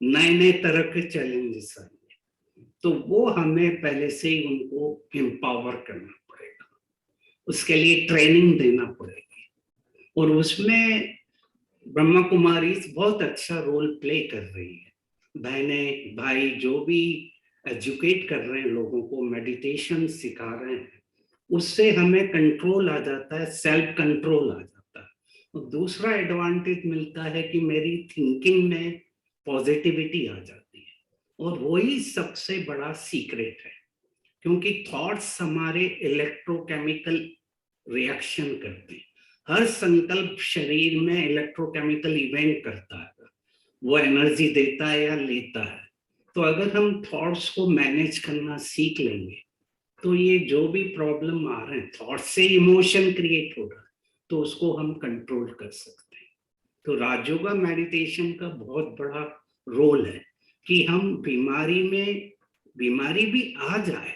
नए नए तरह के चैलेंजेस आएंगे। तो वो हमें पहले से ही उनको एम्पावर करना पड़ेगा, उसके लिए ट्रेनिंग देना पड़ेगी। और उसमें ब्रह्मा कुमारी बहुत अच्छा रोल प्ले कर रही है। बहने भाई जो भी एजुकेट कर रहे हैं लोगों को, मेडिटेशन सिखा रहे हैं, उससे हमें कंट्रोल आ जाता है, सेल्फ कंट्रोल आ जाता है। और दूसरा एडवांटेज मिलता है कि मेरी थिंकिंग में पॉजिटिविटी आ जाती है, और वही सबसे बड़ा सीक्रेट है। क्योंकि थॉट्स हमारे इलेक्ट्रोकेमिकल रिएक्शन करते हैं। हर संकल्प शरीर में इलेक्ट्रोकेमिकल इवेंट करता है, वो एनर्जी देता है या लेता है। तो अगर हम थॉट्स को मैनेज करना सीख लेंगे तो ये जो भी प्रॉब्लम आ रहे हैं, थॉट से इमोशन क्रिएट हो रहा है, तो उसको हम कंट्रोल कर सकते हैं। तो राजयोगा मेडिटेशन का बहुत बड़ा रोल है कि हम बीमारी भी आ जाए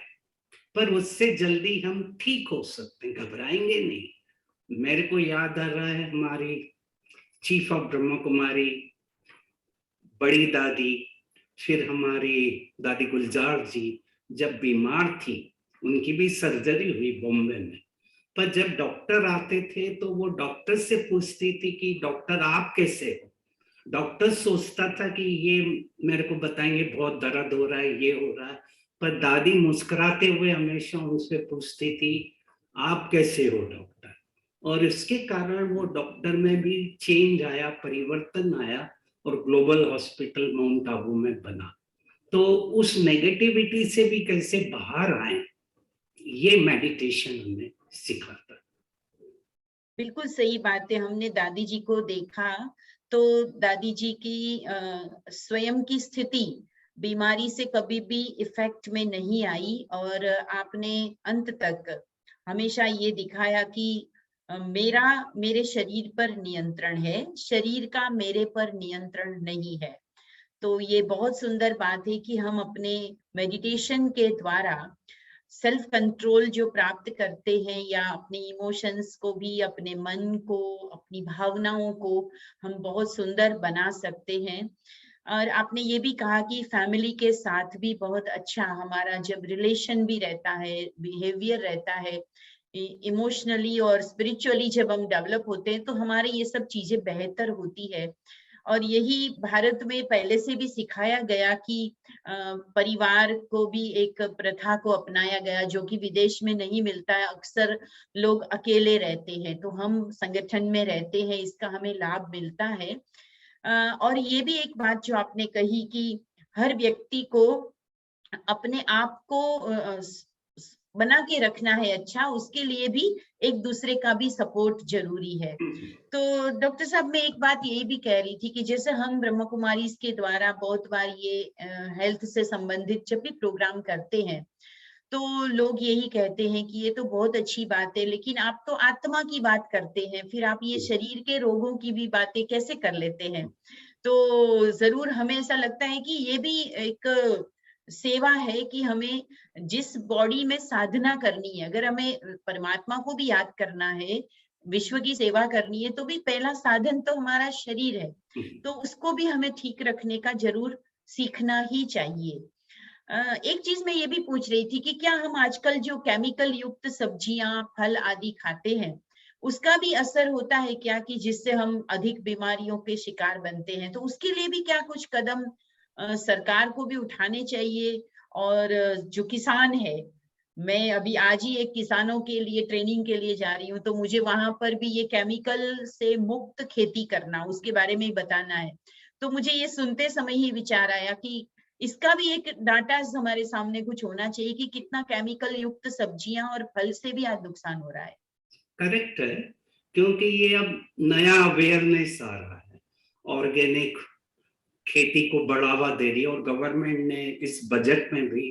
पर उससे जल्दी हम ठीक हो सकते हैं, घबराएंगे नहीं। मेरे को याद आ रहा है हमारी चीफ ऑफ ब्रह्मा कुमारी बड़ी दादी, फिर हमारी दादी गुलजार जी जब बीमार थी, उनकी भी सर्जरी हुई बॉम्बे में, पर जब डॉक्टर आते थे तो वो डॉक्टर से पूछती थी कि डॉक्टर आप कैसे हो। डॉक्टर सोचता था कि ये मेरे को बताएंगे बहुत दर्द हो रहा है, ये हो रहा है, पर दादी मुस्कुराते हुए हमेशा उनसे पूछती थी आप कैसे हो डॉक्टर। और इसके कारण वो डॉक्टर में भी चेंज आया, परिवर्तन आया, और ग्लोबल हॉस्पिटल माउंट आबू में बना। तो उस नेगेटिविटी से भी कैसे बाहर आए, ये मेडिटेशन हमें सिखाता है। बिल्कुल सही बात है। हमने दादी जी को देखा तो दादी जी की स्वयं की स्थिति बीमारी से कभी भी इफेक्ट में नहीं आई, और आपने अंत तक हमेशा ये दिखाया कि मेरे शरीर पर नियंत्रण है, शरीर का मेरे पर नियंत्रण नहीं है। तो ये बहुत सुंदर बात है कि हम अपने मेडिटेशन के द्वारा सेल्फ कंट्रोल जो प्राप्त करते हैं, या अपने इमोशंस को भी, अपने मन को, अपनी भावनाओं को हम बहुत सुंदर बना सकते हैं। और आपने ये भी कहा कि फैमिली के साथ भी बहुत अच्छा हमारा जब रिलेशन भी रहता है, बिहेवियर रहता है, इमोशनली और स्पिरिचुअली जब हम डेवलप होते हैं तो हमारे ये सब चीजें बेहतर होती है। और यही भारत में पहले से भी सिखाया गया कि परिवार को भी एक प्रथा को अपनाया गया जो कि विदेश में नहीं मिलता है। अक्सर लोग अकेले रहते हैं, तो हम संगठन में रहते हैं, इसका हमें लाभ मिलता है। और ये भी एक बात जो आपने कही कि हर व्यक्ति को अपने आप को बना के रखना है अच्छा, उसके लिए भी एक दूसरे का भी सपोर्ट जरूरी है। तो डॉक्टर साहब, मैं एक बात ये भी कह रही थी कि जैसे हम ब्रह्म कुमारी के द्वारा बहुत बार ये हेल्थ से संबंधित जब भी प्रोग्राम करते हैं तो लोग यही कहते हैं कि ये तो बहुत अच्छी बात है, लेकिन आप तो आत्मा की बात करते हैं, फिर आप ये शरीर के रोगों की भी बातें कैसे कर लेते हैं? तो जरूर हमें ऐसा लगता है कि ये भी एक सेवा है कि हमें जिस बॉडी में साधना करनी है, अगर हमें परमात्मा को भी याद करना है, विश्व की सेवा करनी है, तो भी पहला साधन तो हमारा शरीर है, तो उसको भी हमें ठीक रखने का जरूर सीखना ही चाहिए। एक चीज मैं ये भी पूछ रही थी कि क्या हम आजकल जो केमिकल युक्त सब्जियां, फल आदि खाते हैं, उसका भी असर होता है क्या कि जिससे हम अधिक बीमारियों के शिकार बनते हैं? तो उसके लिए भी क्या कुछ कदम सरकार को भी उठाने चाहिए? और जो किसान है, मैं अभी आज ही एक किसानों के लिए ट्रेनिंग के लिए जा रही हूँ, तो मुझे वहां पर भी ये केमिकल से मुक्त खेती करना, उसके बारे में ही बताना है। तो मुझे ये सुनते समय ही विचार आया कि इसका भी एक डाटा हमारे सामने कुछ होना चाहिए कि कितना केमिकल युक्त सब्जियां और फल से भी आज नुकसान हो रहा है। करेक्ट है, क्योंकि ये अब नया अवेयरनेस आ रहा है, ऑर्गेनिक खेती को बढ़ावा दे रही है, और गवर्नमेंट ने इस बजट में भी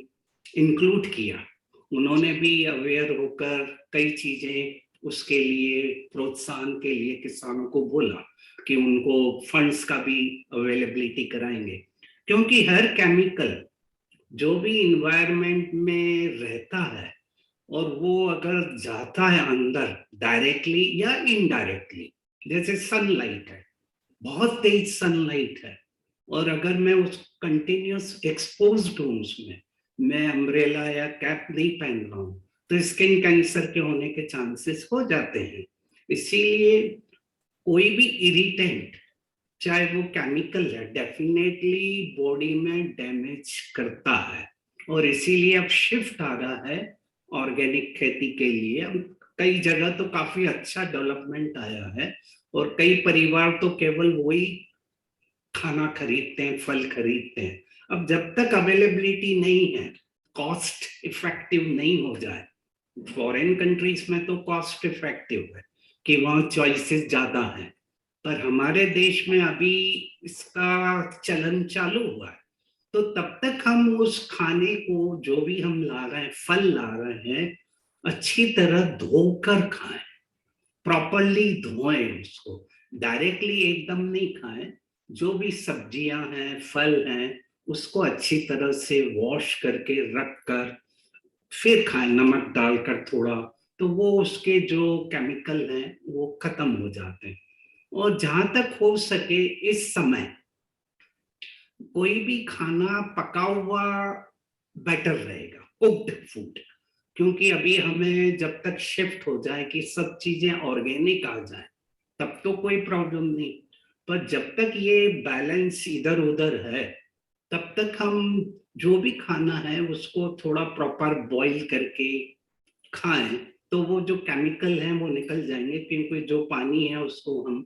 इंक्लूड किया। उन्होंने भी अवेयर होकर कई चीजें उसके लिए, प्रोत्साहन के लिए किसानों को बोला कि उनको फंड्स का भी अवेलेबिलिटी कराएंगे, क्योंकि हर केमिकल जो भी इन्वायरमेंट में रहता है और वो अगर जाता है अंदर डायरेक्टली या इनडायरेक्टली, जैसे सनलाइट है, बहुत तेज सनलाइट है, और अगर मैं उस कंटिन्यूस एक्सपोज्ड हूं उसमें, मैं अम्ब्रेला या कैप नहीं पहन रहा हूं, तो स्किन कैंसर के होने के चांसेस हो जाते हैं। इसीलिए कोई भी इरिटेंट, चाहे वो केमिकल है, डेफिनेटली बॉडी में डैमेज करता है, और इसीलिए अब शिफ्ट आ रहा है ऑर्गेनिक खेती के लिए। कई जगह तो काफी अच्छा डेवलपमेंट आया है, और कई परिवार तो केवल वही खाना खरीदते हैं, फल खरीदते हैं। अब जब तक अवेलेबिलिटी नहीं है, कॉस्ट इफेक्टिव नहीं हो जाए, फॉरेन कंट्रीज में तो कॉस्ट इफेक्टिव है कि वहां चॉइसेस ज्यादा हैं, पर हमारे देश में अभी इसका चलन चालू हुआ है। तो तब तक हम उस खाने को, जो भी हम ला रहे हैं, फल ला रहे हैं, अच्छी तरह धोकर खाएं, प्रॉपरली धोएं उसको, डायरेक्टली एकदम नहीं खाएं। जो भी सब्जियां हैं, फल हैं, उसको अच्छी तरह से वॉश करके रख कर फिर खाएं, नमक डालकर थोड़ा, तो वो उसके जो केमिकल हैं वो खत्म हो जाते हैं। और जहां तक हो सके इस समय कोई भी खाना पका हुआ बेटर रहेगा, कुक्ड फूड, क्योंकि अभी हमें जब तक शिफ्ट हो जाए कि सब चीजें ऑर्गेनिक आ जाए तब तो कोई प्रॉब्लम नहीं, पर जब तक ये बैलेंस इधर उधर है तब तक हम जो भी खाना है उसको थोड़ा प्रॉपर बॉईल करके खाएं, तो वो जो केमिकल हैं वो निकल जाएंगे, क्योंकि जो पानी है उसको हम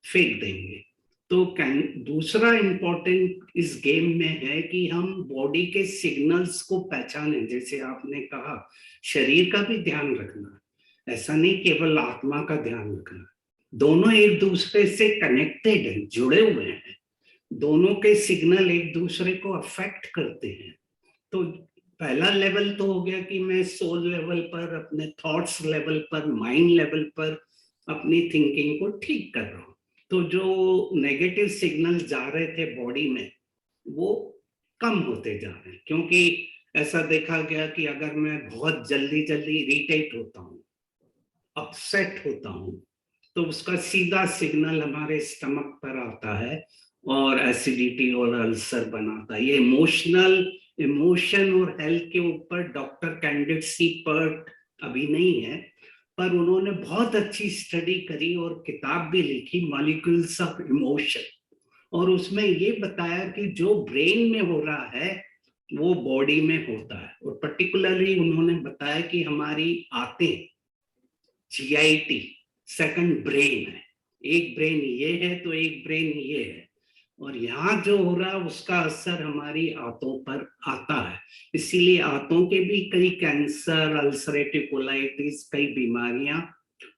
फेंक देंगे। तो दूसरा इम्पोर्टेंट इस गेम में है कि हम बॉडी के सिग्नल्स को पहचानें। जैसे आपने कहा, शरीर का भी ध्यान रखना, ऐसा नहीं केवल आत्मा का ध्यान रखना, दोनों एक दूसरे से कनेक्टेड हैं, जुड़े हुए हैं, दोनों के सिग्नल एक दूसरे को अफेक्ट करते हैं। तो पहला लेवल तो हो गया कि मैं सोल लेवल पर, अपने थॉट्स लेवल पर, माइंड लेवल पर अपनी थिंकिंग को ठीक कर रहा हूँ, तो जो नेगेटिव सिग्नल जा रहे थे बॉडी में वो कम होते जा रहे हैं, क्योंकि ऐसा देखा गया कि अगर मैं बहुत जल्दी जल्दी इरिटेट होता हूँ, अपसेट होता हूँ, तो उसका सीधा सिग्नल हमारे स्टमक पर आता है और एसिडिटी और अल्सर बनाता है। ये इमोशन और हेल्थ के ऊपर डॉक्टर कैंडिड सी पर्ट अभी नहीं है, पर उन्होंने बहुत अच्छी स्टडी करी और किताब भी लिखी, मॉलिक्यूल्स ऑफ इमोशन, और उसमें ये बताया कि जो ब्रेन में हो रहा है वो बॉडी में होता है। और पर्टिकुलरली उन्होंने बताया कि हमारी आंतें, जीआईटी, सेकंड ब्रेन है। एक ब्रेन ये है तो एक ब्रेन ये है, और यहाँ जो हो रहा है उसका असर हमारी आंतों पर आता है। इसीलिए आंतों के भी कई कैंसर, अल्सरेटिव कोलाइटिस, कई बीमारियां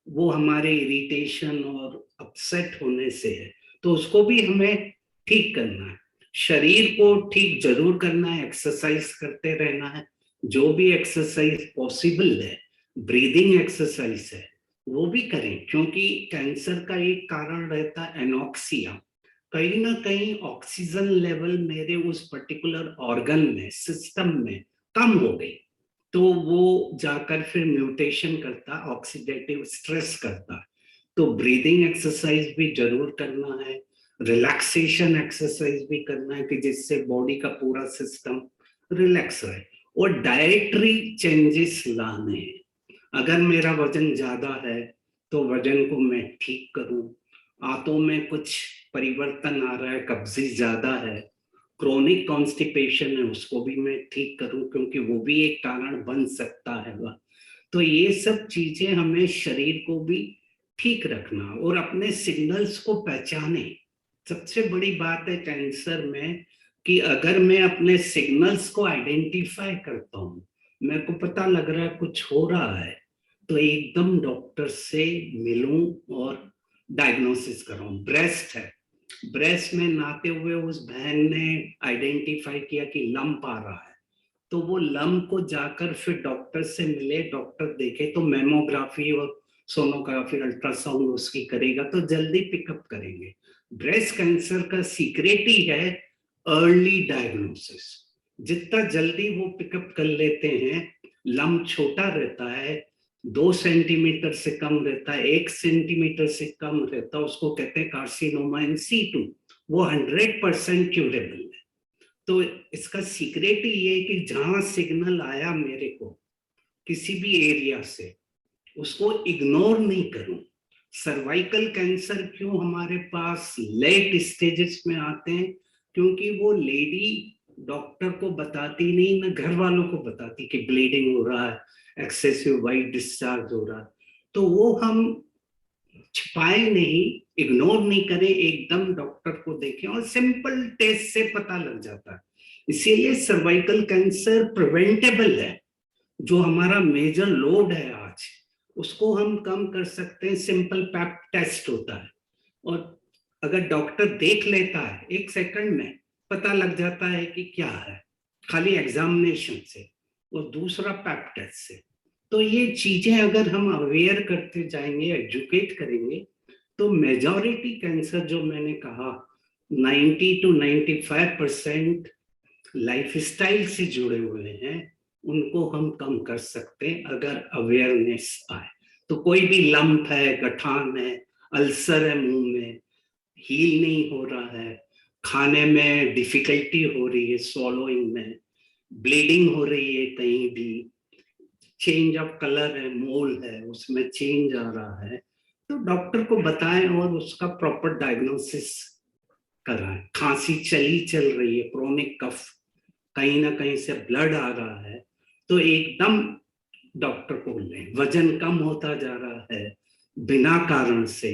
वो हमारे इरिटेशन और अपसेट होने से है। तो उसको भी हमें ठीक करना है, शरीर को ठीक जरूर करना है, एक्सरसाइज करते रहना है, जो भी एक्सरसाइज पॉसिबल है, ब्रीदिंग एक्सरसाइज है वो भी करें, क्योंकि कैंसर का एक कारण रहता है एनॉक्सिया। कहीं ना कहीं ऑक्सीजन लेवल मेरे उस पर्टिकुलर ऑर्गन में, सिस्टम में कम हो गई, तो वो जाकर फिर म्यूटेशन करता, ऑक्सीडेटिव स्ट्रेस करता। तो ब्रीदिंग एक्सरसाइज भी जरूर करना है, रिलैक्सेशन एक्सरसाइज भी करना है, कि जिससे बॉडी का पूरा सिस्टम रिलैक्स रहे। और डाइटरी चेंजेस लाने हैं। अगर मेरा वजन ज्यादा है तो वजन को मैं ठीक करूं, आंतों में कुछ परिवर्तन आ रहा है, कब्जी ज्यादा है, क्रोनिक कॉन्स्टिपेशन है, उसको भी मैं ठीक करूं, क्योंकि वो भी एक कारण बन सकता है वह। तो ये सब चीजें हमें शरीर को भी ठीक रखना और अपने सिग्नल्स को पहचाने। सबसे बड़ी बात है कैंसर में कि अगर मैं अपने सिग्नल्स को आइडेंटिफाई करता हूँ, मेरे को पता लग रहा है कुछ हो रहा है, तो एकदम डॉक्टर से मिलूं और डायग्नोसिस कराऊं। ब्रेस्ट है, ब्रेस्ट में नहाते हुए उस बहन ने आइडेंटिफाई किया कि लंप आ रहा है, तो वो लंप को जाकर फिर डॉक्टर से मिले, डॉक्टर देखे तो मेमोग्राफी और सोनोग्राफी, अल्ट्रासाउंड उसकी करेगा तो जल्दी पिकअप करेंगे। ब्रेस्ट कैंसर का सीक्रेट ही है अर्ली डायग्नोसिस। जितना जल्दी वो पिकअप कर लेते हैं, लंप छोटा रहता है, 2 सेंटीमीटर से कम रहता है, 1 सेंटीमीटर से कम रहता है, उसको कहते हैं कार्सिनोमा इन सीटू, वो 100% क्यूरेबल है। तो इसका सीक्रेट ही ये है कि जहां सिग्नल आया मेरे को किसी भी एरिया से, उसको इग्नोर नहीं करूं। सर्वाइकल कैंसर क्यों हमारे पास लेट स्टेजेस में आते हैं? क्योंकि वो लेडी डॉक्टर को बताती नहीं, ना घर वालों को बताती कि ब्लीडिंग हो रहा है, एक्सेसिव वाइट डिस्चार्ज हो रहा है। तो वो हम छिपाए नहीं, इग्नोर नहीं करें, एकदम डॉक्टर को देखें, और सिंपल टेस्ट से पता लग जाता है। इसीलिए सर्वाइकल कैंसर प्रिवेंटेबल है। जो हमारा मेजर लोड है आज, उसको हम कम कर सकते हैं, सिंपल पैप टेस्ट होता है, और अगर डॉक्टर देख लेता है 1 सेकंड में पता लग जाता है कि क्या है, खाली एग्जामिनेशन से और दूसरा पैप टेस्ट से। तो ये चीजें अगर हम अवेयर करते जाएंगे, एजुकेट करेंगे, तो मेजॉरिटी कैंसर जो मैंने कहा 90 to 95% लाइफस्टाइल से जुड़े हुए हैं, उनको हम कम कर सकते हैं अगर अवेयरनेस आए। तो कोई भी लंप है, गठान है, अल्सर है मुंह में, हील नहीं हो रहा है, खाने में डिफिकल्टी हो रही है, स्वॉलोइंग में ब्लीडिंग हो रही है, कहीं भी चेंज ऑफ कलर है, मोल है, उसमें चेंज आ रहा है, तो डॉक्टर को बताएं और उसका प्रॉपर डायग्नोसिस कराएं। खांसी चल रही है, क्रोनिक कफ, कहीं ना कहीं से ब्लड आ रहा है, तो एकदम डॉक्टर को लें। वजन कम होता जा रहा है बिना कारण से,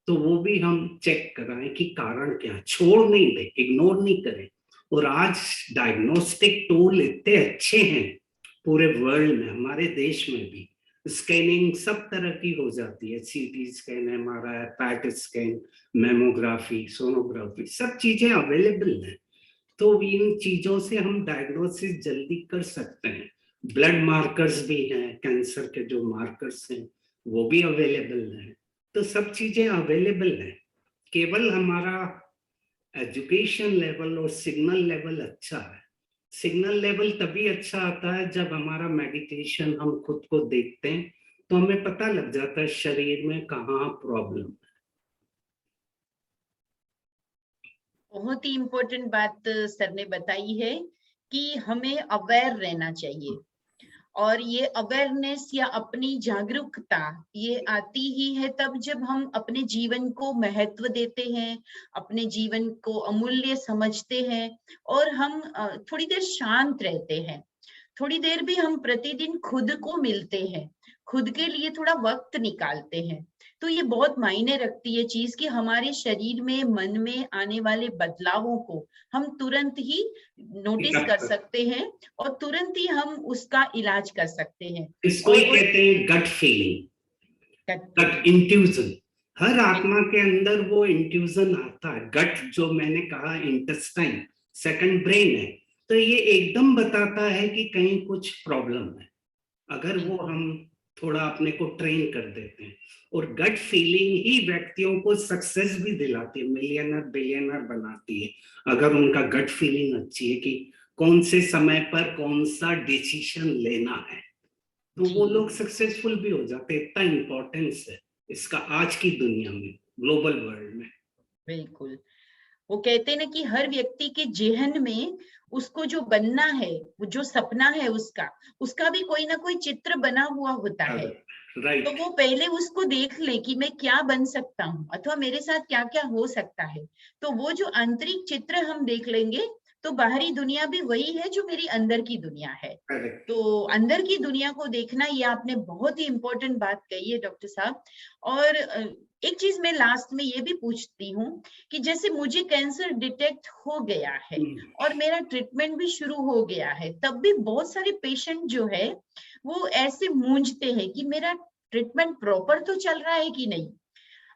तो वो भी हम चेक कराएं कि कारण क्या, छोड़ नहीं दे, इग्नोर नहीं करें। और आज डायग्नोस्टिक टूल इतने अच्छे हैं पूरे वर्ल्ड में, हमारे देश में भी स्कैनिंग सब तरह की हो जाती है, CT scan, MRI, PET scan, mammography, sonography, सब चीजें अवेलेबल हैं। तो इन चीजों से हम डायग्नोसिस जल्दी कर सकते हैं। ब्लड मार्कर्स भी हैं, कैंसर के जो मार्कर्स हैं वो भी अवेलेबल हैं। तो सब चीजें अवेलेबल हैं, केवल हमारा एजुकेशन लेवल और सिग्नल लेवल अच्छा है सिग्नल लेवल तभी अच्छा आता है जब हमारा मेडिटेशन हम खुद को देखते हैं, तो हमें पता लग जाता है शरीर में कहाँ प्रॉब्लम। बहुत ही इम्पोर्टेंट बात सर ने बताई है कि हमें अवेयर रहना चाहिए, और ये अवेयरनेस या अपनी जागरूकता ये आती ही है तब जब हम अपने जीवन को महत्व देते हैं, अपने जीवन को अमूल्य समझते हैं, और हम थोड़ी देर शांत रहते हैं, थोड़ी देर भी हम प्रतिदिन खुद को मिलते हैं, खुद के लिए थोड़ा वक्त निकालते हैं। तो ये बहुत मायने रखती है चीज कि हमारे शरीर में, मन में आने वाले बदलावों को हम तुरंत ही नोटिस कर सकते हैं, और तुरंत ही हम उसका इलाज कर सकते हैं। इसको ही और वो कहते हैं गट फीलिंग, गट इंट्यूजन। हर आत्मा के अंदर वो इंट्यूजन आता है। गट जो मैंने कहा इंटेस्टाइन सेकंड ब्रेन है, तो ये एकदम बताता है कि कहीं कुछ प्रॉब्लम है, अगर वो हम थोड़ा अपने को ट्रेन कर देते हैं। और गट फीलिंग ही व्यक्तियों को सक्सेस भी दिलाती है, मिलियनर बिलियनर बनाती है, अगर उनका गट फीलिंग अच्छी है कि कौन से समय पर कौन सा डिसीजन लेना है, तो वो लोग सक्सेसफुल भी हो जाते हैं। इतना इंपॉर्टेंस है इसका आज की दुनिया में, ग्लोबल वर्ल्ड में। बिल्कुल, वो कहते हैं ना कि हर व्यक्ति के जेहन में उसको जो बनना है, वो जो सपना है उसका, उसका भी कोई ना कोई चित्र बना हुआ होता है। तो वो पहले उसको देख ले कि मैं क्या बन सकता हूँ, अथवा मेरे साथ क्या क्या हो सकता है। तो वो जो आंतरिक चित्र हम देख लेंगे, तो बाहरी दुनिया भी वही है जो मेरी अंदर की दुनिया है। तो अंदर की दुनिया को देखना, ये आपने बहुत ही इंपॉर्टेंट बात कही है डॉक्टर साहब। और एक चीज मैं लास्ट में ये भी पूछती हूँ कि जैसे मुझे कैंसर डिटेक्ट हो गया है और मेरा ट्रीटमेंट भी शुरू हो गया है, तब भी बहुत सारे पेशेंट जो है वो ऐसे मूंझते हैं कि मेरा ट्रीटमेंट प्रॉपर तो चल रहा है कि नहीं।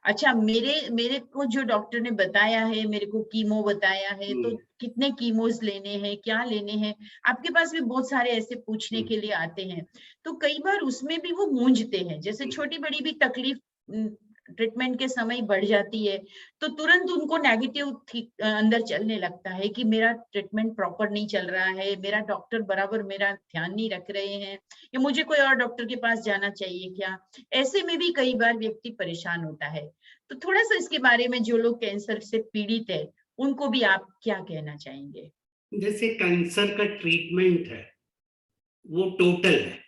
अच्छा, मेरे मेरे को जो डॉक्टर ने बताया है, मेरे को कीमो बताया है, तो कितने कीमोज लेने हैं, क्या लेने हैं, आपके पास भी बहुत सारे ऐसे पूछने के लिए आते हैं। तो कई बार उसमें भी वो मूंझते हैं, जैसे छोटी बड़ी भी तकलीफ ट्रीटमेंट के समय बढ़ जाती है, तो तुरंत उनको नेगेटिव अंदर चलने लगता है कि मेरा ट्रीटमेंट प्रॉपर नहीं चल रहा है, मेरा डॉक्टर बराबर मेरा ध्यान नहीं रख रहे हैं, या मुझे कोई और डॉक्टर के पास जाना चाहिए क्या। ऐसे में भी कई बार व्यक्ति परेशान होता है। तो थोड़ा सा इसके बारे में, जो लोग कैंसर से पीड़ित है उनको भी आप क्या कहना चाहेंगे। जैसे कैंसर का ट्रीटमेंट है वो टोटल है,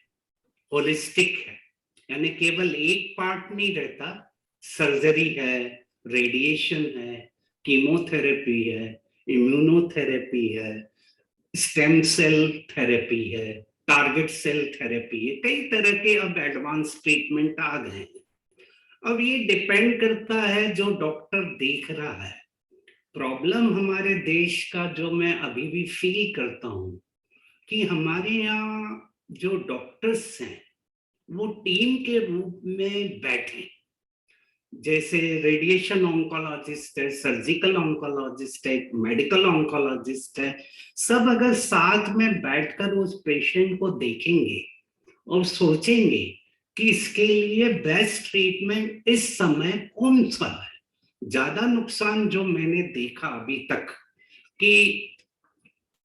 होलिस्टिक है, यानी केवल एक पार्ट नहीं रहता। सर्जरी है, रेडिएशन है, कीमोथेरेपी है, इम्यूनोथेरेपी है, स्टेम सेल थेरेपी है, टारगेट सेल थेरेपी है, कई तरह के अब एडवांस ट्रीटमेंट आ गए हैं। अब ये डिपेंड करता है जो डॉक्टर देख रहा है। प्रॉब्लम हमारे देश का जो मैं अभी भी फील करता हूं कि हमारे यहाँ जो डॉक्टर्स हैं वो टीम के रूप में बैठे, जैसे रेडिएशन ऑन्कोलॉजिस्ट है, सर्जिकल ऑन्कोलॉजिस्ट है, मेडिकल ऑन्कोलॉजिस्ट है, सब अगर साथ में बैठकर उस पेशेंट को देखेंगे और सोचेंगे कि इसके लिए बेस्ट ट्रीटमेंट इस समय कौन सा है। ज्यादा नुकसान जो मैंने देखा अभी तक कि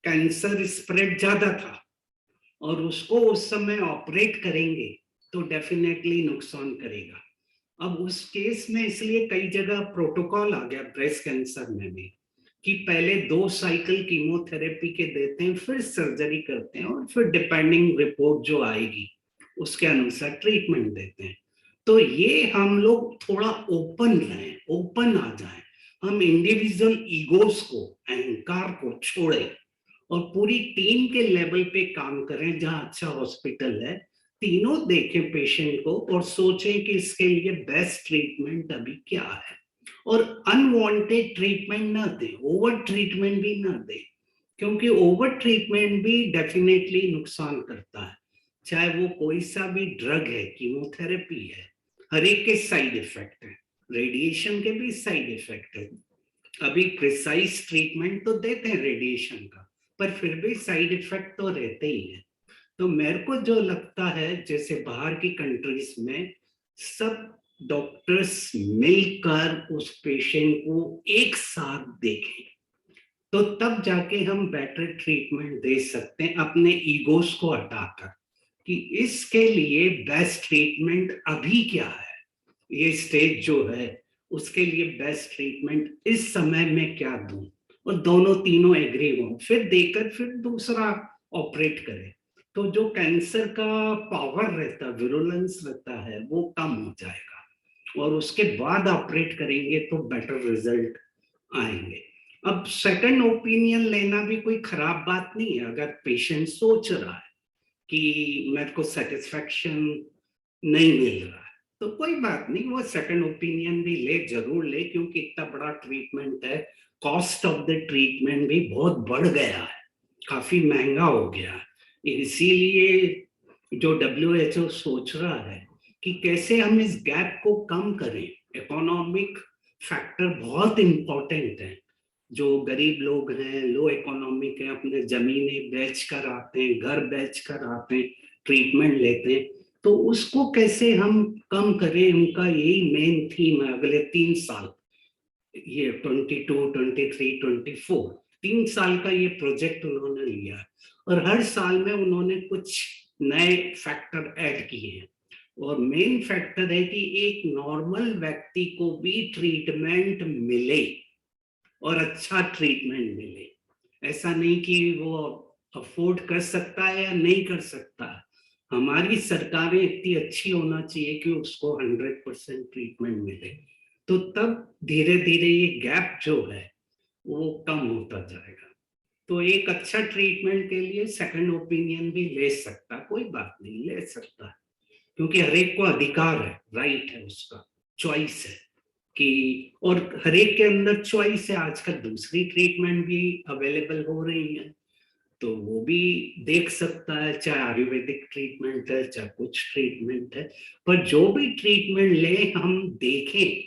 कैंसर स्प्रेड ज्यादा था और उसको उस समय ऑपरेट करेंगे तो डेफिनेटली नुकसान करेगा। अब उस केस में इसलिए कई जगह प्रोटोकॉल आ गया ब्रेस्ट कैंसर में भी कि पहले 2 साइकिल कीमोथेरेपी के देते हैं, फिर सर्जरी करते हैं, और फिर डिपेंडिंग रिपोर्ट जो आएगी उसके अनुसार ट्रीटमेंट देते हैं। तो ये हम लोग थोड़ा ओपन रहें, ओपन आ जाएं, हम इंडिविजुअल ईगोस को, अहंकार को छोड़ें और पूरी टीम के लेवल पे काम करें। जहां अच्छा हॉस्पिटल है, तीनों देखें पेशेंट को और सोचें कि इसके लिए बेस्ट ट्रीटमेंट अभी क्या है, और अनवांटेड ट्रीटमेंट ना दें, ओवर ट्रीटमेंट भी ना दें, क्योंकि ओवर ट्रीटमेंट भी डेफिनेटली नुकसान करता है। चाहे वो कोई सा भी ड्रग है, कीमोथेरेपी है, हर एक के साइड इफेक्ट है, रेडिएशन के भी साइड इफेक्ट है। अभी प्रिसाइज ट्रीटमेंट तो देते हैं रेडिएशन का, पर फिर भी साइड इफेक्ट तो रहते ही है। तो मेरे को जो लगता है, जैसे बाहर की कंट्रीज में सब डॉक्टर्स मिलकर उस पेशेंट को एक साथ देखें, तो तब जाके हम बेटर ट्रीटमेंट दे सकते हैं अपने ईगोस को हटाकर कि इसके लिए बेस्ट ट्रीटमेंट अभी क्या है, ये स्टेज जो है उसके लिए बेस्ट ट्रीटमेंट इस समय में क्या दूं, और दोनों तीनों एग्री हो, फिर देकर फिर दूसरा ऑपरेट करें। तो जो कैंसर का पावर रहता है, विरुलेंस रहता है, वो कम हो जाएगा और उसके बाद ऑपरेट करेंगे तो बेटर रिजल्ट आएंगे। अब सेकंड ओपिनियन लेना भी कोई खराब बात नहीं है। अगर पेशेंट सोच रहा है कि मेरे को सेटिस्फेक्शन नहीं मिल रहा है तो कोई बात नहीं, वो सेकंड ओपिनियन भी ले, जरूर ले, क्योंकि इतना बड़ा ट्रीटमेंट है, कॉस्ट ऑफ द ट्रीटमेंट भी बहुत बढ़ गया है, काफी महंगा हो गया है। इसीलिए जो WHO सोच रहा है कि कैसे हम इस गैप को कम करें। इकोनॉमिक फैक्टर बहुत इंपॉर्टेंट है। जो गरीब लोग हैं, लो इकोनॉमिक है, अपने जमीनें बेच कर आते हैं, घर बेच कर आते हैं, ट्रीटमेंट लेते हैं, तो उसको कैसे हम कम करें, उनका यही मेन थीम है अगले 3 साल, ये 22, 23, 24, 3 साल का ये प्रोजेक्ट उन्होंने लिया और हर साल में उन्होंने कुछ नए फैक्टर ऐड किए हैं। और मेन फैक्टर है कि एक नॉर्मल व्यक्ति को भी ट्रीटमेंट मिले और अच्छा ट्रीटमेंट मिले। ऐसा नहीं कि वो अफोर्ड कर सकता है या नहीं कर सकता। हमारी सरकारें इतनी अच्छी होना चाहिए कि उसको 100% ट्रीटमेंट मिले, तो तब धीरे धीरे ये गैप जो है वो कम होता जाएगा। तो एक अच्छा ट्रीटमेंट के लिए सेकंड ओपिनियन भी ले सकता, कोई बात नहीं, ले सकता है, क्योंकि हर एक को अधिकार है, राइट है, उसका चॉइस है कि, और हर एक के अंदर चॉइस है। आजकल दूसरी ट्रीटमेंट भी अवेलेबल हो रही है, तो वो भी देख सकता है, चाहे आयुर्वेदिक ट्रीटमेंट है, चाहे कुछ ट्रीटमेंट है, पर जो भी ट्रीटमेंट ले हम देखें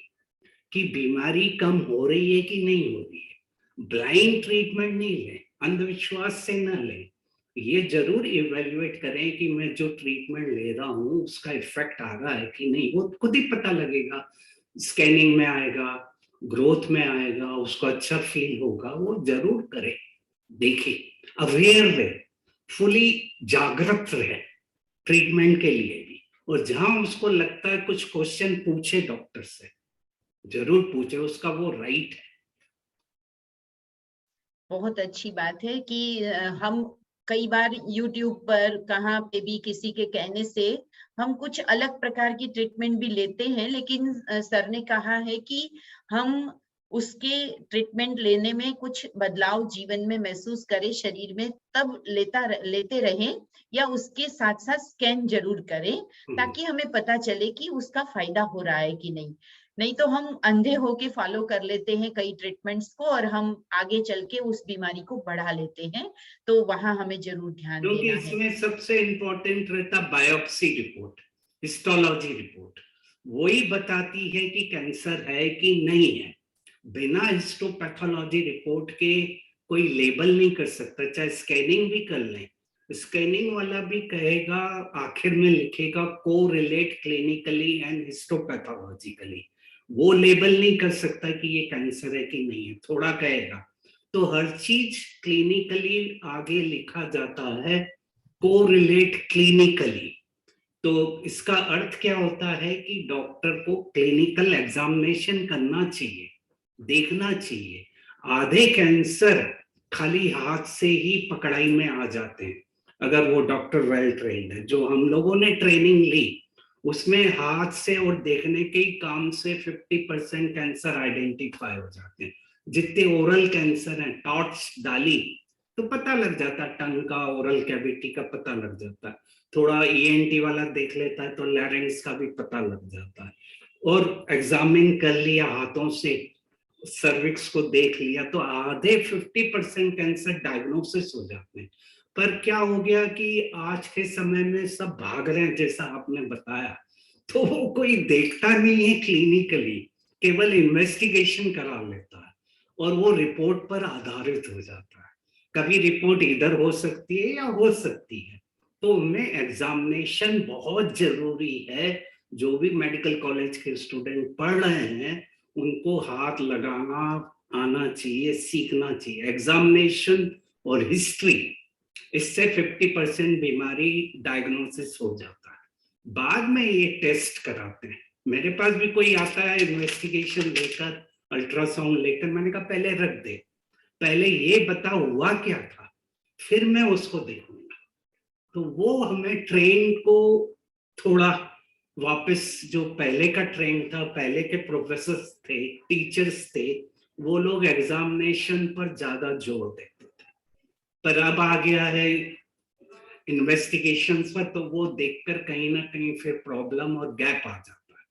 कि बीमारी कम हो रही है कि नहीं हो रही है। ब्लाइंड ट्रीटमेंट नहीं ले, अंधविश्वास से न ले, ये जरूर इवेल्युएट करें कि मैं जो ट्रीटमेंट ले रहा हूँ उसका इफेक्ट आ रहा है कि नहीं, वो खुद ही पता लगेगा, स्कैनिंग में आएगा, ग्रोथ में आएगा, उसको अच्छा फील होगा, वो जरूर करे, देखे, अवेयर रहे, फुली जागृत रहे ट्रीटमेंट के लिए भी। और जहां उसको लगता है कुछ क्वेश्चन पूछे डॉक्टर से, जरूर पूछे, उसका वो राइट है। बहुत अच्छी बात है कि हम कई बार YouTube पर कहाँ पे भी किसी के कहने से हम कुछ अलग प्रकार की ट्रीटमेंट भी लेते हैं, लेकिन सर ने कहा है कि हम उसके ट्रीटमेंट लेने में कुछ बदलाव जीवन में महसूस करें, शरीर में, तब लेते रहें, या उसके साथ साथ स्कैन जरूर करें ताकि हमें पता चले कि उसका फायदा हो रहा है कि नहीं। नहीं तो हम अंधे होके फॉलो कर लेते हैं कई ट्रीटमेंट्स को और हम आगे चल के उस बीमारी को बढ़ा लेते हैं, तो वहां हमें जरूर ध्यान क्योंकि देना है। इसमें सबसे इंपॉर्टेंट रहता बायोप्सी रिपोर्ट, हिस्टोलॉजी रिपोर्ट, वही बताती है कि कैंसर है कि नहीं है। बिना हिस्टोपैथोलॉजी रिपोर्ट के कोई लेबल नहीं कर सकता, चाहे स्कैनिंग भी कर लें, स्कैनिंग वाला भी कहेगा, आखिर में लिखेगा को रिलेट क्लिनिकली एंड हिस्टोपैथोलॉजिकली, वो लेबल नहीं कर सकता कि ये कैंसर है कि नहीं है, थोड़ा कहेगा। तो हर चीज क्लिनिकली आगे लिखा जाता है, को रिलेट क्लिनिकली। तो इसका अर्थ क्या होता है कि डॉक्टर को क्लिनिकल एग्जामिनेशन करना चाहिए, देखना चाहिए। आधे कैंसर खाली हाथ से ही पकड़ाई में आ जाते हैं अगर वो डॉक्टर वेल ट्रेन्ड है। जो हम लोगों ने ट्रेनिंग ली उसमें हाथ से और देखने के ही काम से 50% कैंसर आइडेंटिफाई हो जाते हैं। जितने ओरल कैंसर हैं, टॉर्च डाली तो पता लग जाता है, टंग का, ओरल कैविटी का पता लग जाता है, थोड़ा ENT वाला देख लेता है तो लैरिंग्स का भी पता लग जाता है, और एग्जामिन कर लिया हाथों से, सर्विक्स को देख लिया, तो आधे 50% कैंसर डायग्नोसिस हो जाते हैं। पर क्या हो गया कि आज के समय में सब भाग रहे हैं, जैसा आपने बताया, तो वो कोई देखता नहीं है क्लिनिकली, केवल इन्वेस्टिगेशन करा लेता है और वो रिपोर्ट पर आधारित हो जाता है। कभी रिपोर्ट इधर हो सकती है या हो सकती है, तो उनमें एग्जामिनेशन बहुत जरूरी है। जो भी मेडिकल कॉलेज के स्टूडेंट पढ़ रहे हैं उनको हाथ लगाना आना चाहिए, सीखना चाहिए। एग्जामिनेशन और हिस्ट्री, इससे 50% बीमारी डायग्नोसिस हो जाता है। बाद में ये टेस्ट कराते हैं। मेरे पास भी कोई आता है इन्वेस्टिगेशन लेकर, अल्ट्रासाउंड लेकर, मैंने कहा पहले रख दे, पहले ये बता हुआ क्या था, फिर मैं उसको देखूंगा। तो वो हमें ट्रेन को थोड़ा वापस, जो पहले का ट्रेन था, पहले के प्रोफेसर थे, टीचर्स थे, वो लोग एग्जामिनेशन पर ज्यादा जोर देते थे। पर अब आ गया है इन्वेस्टिगेशंस पर, तो वो देखकर कहीं ना कहीं फिर प्रॉब्लम और गैप आ जाता है।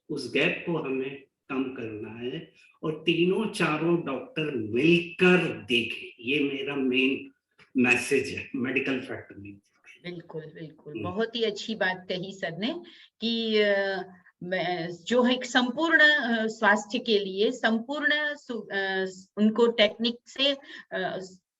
उस गैप को हमें कम करना है और तीनों चारों डॉक्टर मिलकर देखें, ये मेरा मेन मैसेज है मेडिकल फैक्ट में। बिल्कुल बिल्कुल, बहुत ही अच्छी बात कही सर ने कि जो एक संपूर्ण स्वास्थ्य के लिए संपूर्ण उनको टेक्निक से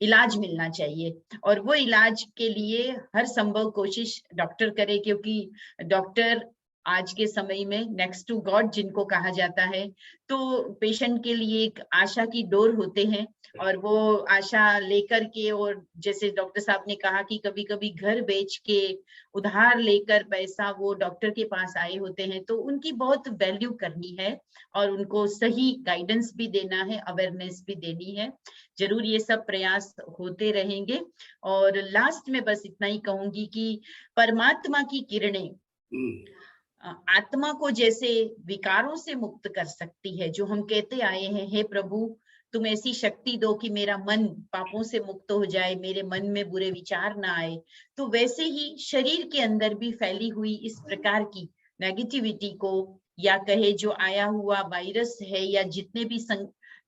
इलाज मिलना चाहिए, और वो इलाज के लिए हर संभव कोशिश डॉक्टर करे, क्योंकि डॉक्टर आज के समय में नेक्स्ट टू गॉड जिनको कहा जाता है, तो पेशेंट के लिए एक आशा की डोर होते हैं, और वो आशा लेकर के, और जैसे डॉक्टर साहब ने कहा कि कभी कभी घर बेच के, उधार लेकर पैसा वो डॉक्टर के पास आए होते हैं, तो उनकी बहुत वैल्यू करनी है और उनको सही गाइडेंस भी देना है, अवेयरनेस भी देनी है। जरूर ये सब प्रयास होते रहेंगे। और लास्ट में बस इतना ही कहूंगी कि परमात्मा की किरणें आत्मा को जैसे विकारों से मुक्त कर सकती है, जो हम कहते आए हैं, हे प्रभु तुम ऐसी शक्ति दो कि मेरा मन पापों से मुक्त हो जाए, मेरे मन में बुरे विचार ना आए, तो वैसे ही शरीर के अंदर भी फैली हुई इस प्रकार की नेगेटिविटी को, या कहे जो आया हुआ वायरस है, या जितने भी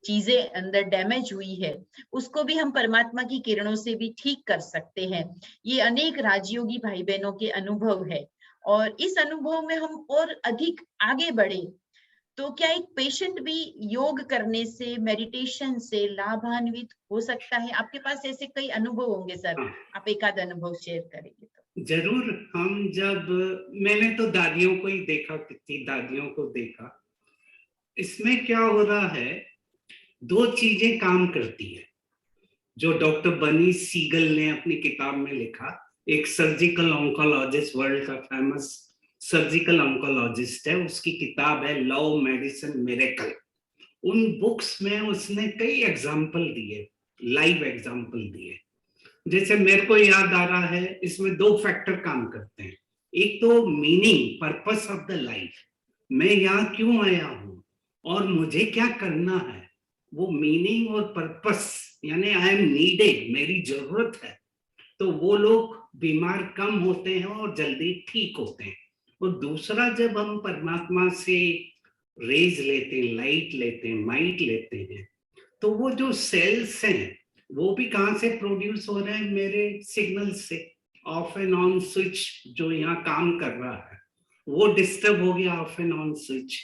चीजें अंदर डैमेज हुई है, उसको भी हम परमात्मा की किरणों से भी ठीक कर सकते हैं। ये अनेक राजयोगी भाई बहनों के अनुभव है, और इस अनुभव में हम और अधिक आगे बढ़े तो क्या एक पेशेंट भी योग करने से, मेडिटेशन से लाभान्वित हो सकता है? आपके पास ऐसे कई अनुभव होंगे सर, आप एक आध अनुभव शेयर करेंगे तो। जरूर। हम जब, मैंने तो दादियों को ही देखा, कितनी दादियों को देखा। इसमें क्या हो रहा है, दो चीजें काम करती है जो डॉक्टर बनी सीगल ने अपनी किताब में लिखा। एक सर्जिकल ऑन्कोलॉजिस्ट, वर्ल्ड का फेमस सर्जिकल ऑन्कोलॉजिस्ट है, उसकी किताब है लव मेडिसिन मिरेकल। उन बुक्स में उसने कई एग्जाम्पल दिए, लाइव एग्जाम्पल दिए। जैसे मेरे को याद आ रहा है, इसमें दो फैक्टर काम करते हैं। एक तो meaning, purpose of the life, मैं यहाँ क्यों आया हूं और मुझे क्या करना है, वो मीनिंग और पर्पस, यानी आई एम नीडेड, मेरी जरूरत है, तो वो लोग बीमार कम होते हैं और जल्दी ठीक होते हैं। और दूसरा, जब हम परमात्मा से रेज लेते हैं, लाइट लेते हैं, माइट लेते हैं, तो वो जो सेल्स हैं वो भी कहाँ से प्रोड्यूस हो रहे हैं, मेरे सिग्नल से। ऑफ एंड ऑन स्विच जो यहाँ काम कर रहा है, वो डिस्टर्ब हो गया, ऑफ एंड ऑन स्विच,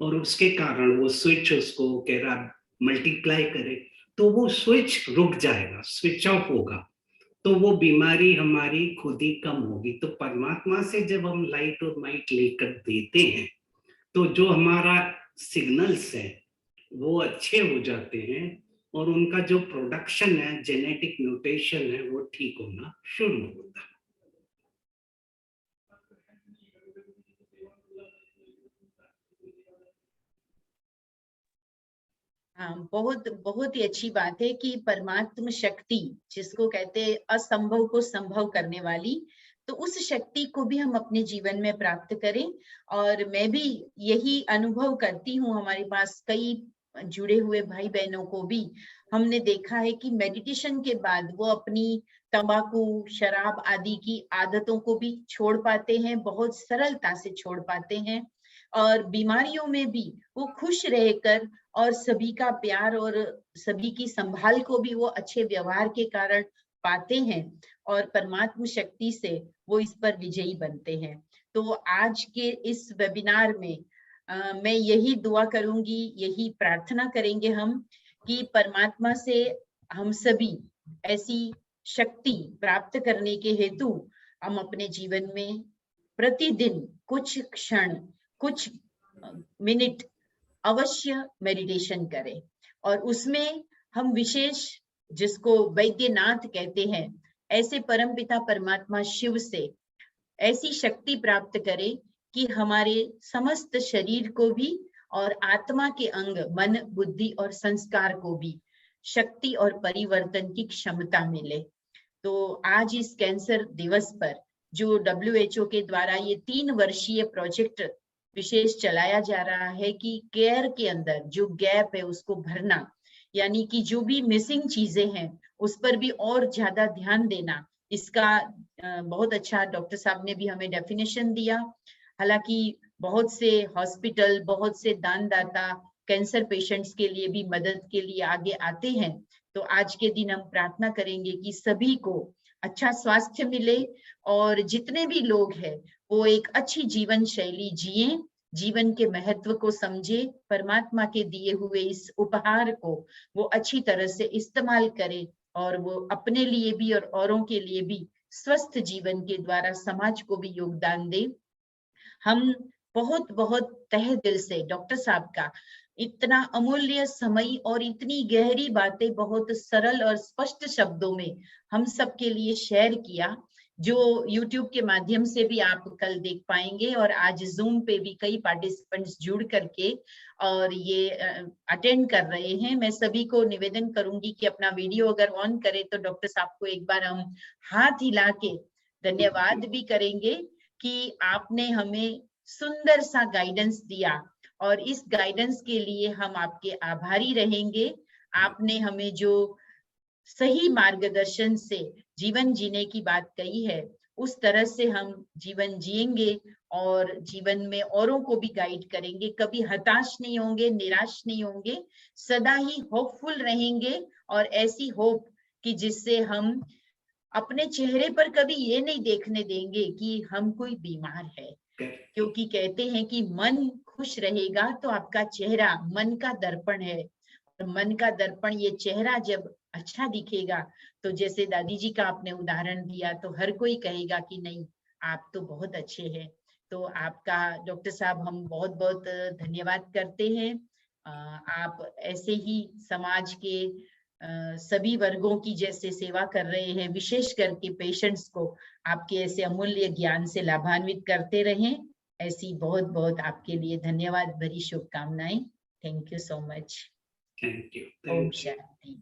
और उसके कारण वो स्विच उसको कह रहा मल्टीप्लाई करे, तो वो स्विच रुक जाएगा, स्विच ऑफ होगा, तो वो बीमारी हमारी खुद ही कम होगी। तो परमात्मा से जब हम लाइट और माइट लेकर देते हैं, तो जो हमारा सिग्नल्स है वो अच्छे हो जाते हैं, और उनका जो प्रोडक्शन है, जेनेटिक म्यूटेशन है, वो ठीक होना शुरू होता है। हाँ, बहुत बहुत ही अच्छी बात है कि परमात्म शक्ति, जिसको कहते हैं असंभव को संभव करने वाली, तो उस शक्ति को भी हम अपने जीवन में प्राप्त करें। और मैं भी यही अनुभव करती हूँ, हमारे पास कई जुड़े हुए भाई बहनों को भी हमने देखा है कि मेडिटेशन के बाद वो अपनी तंबाकू, शराब आदि की आदतों को भी छोड़ पाते हैं, बहुत सरलता से छोड़ पाते हैं, और बीमारियों में भी वो खुश रहकर, और सभी का प्यार और सभी की संभाल को भी वो अच्छे व्यवहार के कारण पाते हैं, और परमात्मा शक्ति से वो इस पर विजयी बनते हैं। तो आज के इस वेबिनार में मैं यही दुआ करूंगी, यही प्रार्थना करेंगे हम कि परमात्मा से हम सभी ऐसी शक्ति प्राप्त करने के हेतु हम अपने जीवन में प्रतिदिन कुछ क्षण, कुछ मिनट अवश्य मेडिटेशन करें। और उसमें हम विशेष, जिसको वैद्यनाथ कहते हैं, ऐसे परमपिता परमात्मा शिव से ऐसी शक्ति प्राप्त करें कि हमारे समस्त शरीर को भी और आत्मा के अंग मन बुद्धि और संस्कार को भी शक्ति और परिवर्तन की क्षमता मिले। तो आज इस कैंसर दिवस पर जो WHO के द्वारा ये 3 वर्षीय प्रोजेक्ट विशेष चलाया जा रहा है कि केयर के अंदर जो गैप है उसको भरना, यानी कि जो भी मिसिंग चीजें हैं उस पर भी और ज्यादा ध्यान देना, इसका बहुत अच्छा डॉक्टर साहब ने भी हमें डेफिनेशन दिया। हालांकि बहुत से हॉस्पिटल, बहुत से दानदाता कैंसर पेशेंट्स के लिए भी मदद के लिए आगे आते हैं। तो आज के दिन हम प्रार्थना करेंगे कि सभी को अच्छा स्वास्थ्य मिले और जितने भी लोग हैं वो एक अच्छी जीवन शैली जिए, जीवन के महत्व को समझे, परमात्मा के दिए हुए इस उपहार को वो अच्छी तरह से इस्तेमाल करे और वो अपने लिए भी और औरों के लिए भी स्वस्थ जीवन के द्वारा समाज को भी योगदान दे। हम बहुत बहुत तहे दिल से डॉक्टर साहब का इतना अमूल्य समय और इतनी गहरी बातें बहुत सरल और स्पष्ट शब्दों में हम सब के लिए शेयर किया, जो YouTube के माध्यम से भी आप कल देख पाएंगे और आज Zoom पे भी कई पार्टिसिपेंट्स जुड़ करके और ये अटेंड कर रहे हैं। मैं सभी को निवेदन करूंगी कि अपना वीडियो अगर ऑन करें तो डॉक्टर साहब को एक बार हम हाथ हिला के धन्यवाद भी करेंगे कि आपने हमें सुंदर सा गाइडेंस दिया और इस गाइडेंस के लिए हम आपके आभारी रहेंगे। आपने हमें जो सही मार्गदर्शन से जीवन जीने की बात कही है उस तरह से हम जीवन जिएंगे और जीवन में औरों को भी गाइड करेंगे, कभी हताश नहीं होंगे, निराश नहीं होंगे, सदा ही होपफुल रहेंगे और ऐसी होप कि जिससे हम अपने चेहरे पर कभी ये नहीं देखने देंगे कि हम कोई बीमार है, क्योंकि कहते हैं कि मन खुश रहेगा तो आपका चेहरा मन का दर्पण है, और मन का दर्पण ये चेहरा जब अच्छा दिखेगा तो जैसे दादी जी का आपने उदाहरण दिया तो हर कोई कहेगा कि नहीं आप तो बहुत अच्छे हैं। तो आपका डॉक्टर साहब हम बहुत बहुत धन्यवाद करते हैं। आप ऐसे ही समाज के सभी वर्गों की जैसे सेवा कर रहे हैं, विशेष करके पेशेंट्स को आपके ऐसे अमूल्य ज्ञान से लाभान्वित करते रहें। ऐसी बहुत बहुत आपके लिए धन्यवाद भरी शुभकामनाएं। Thank you so much. Thank you. Om Shanti.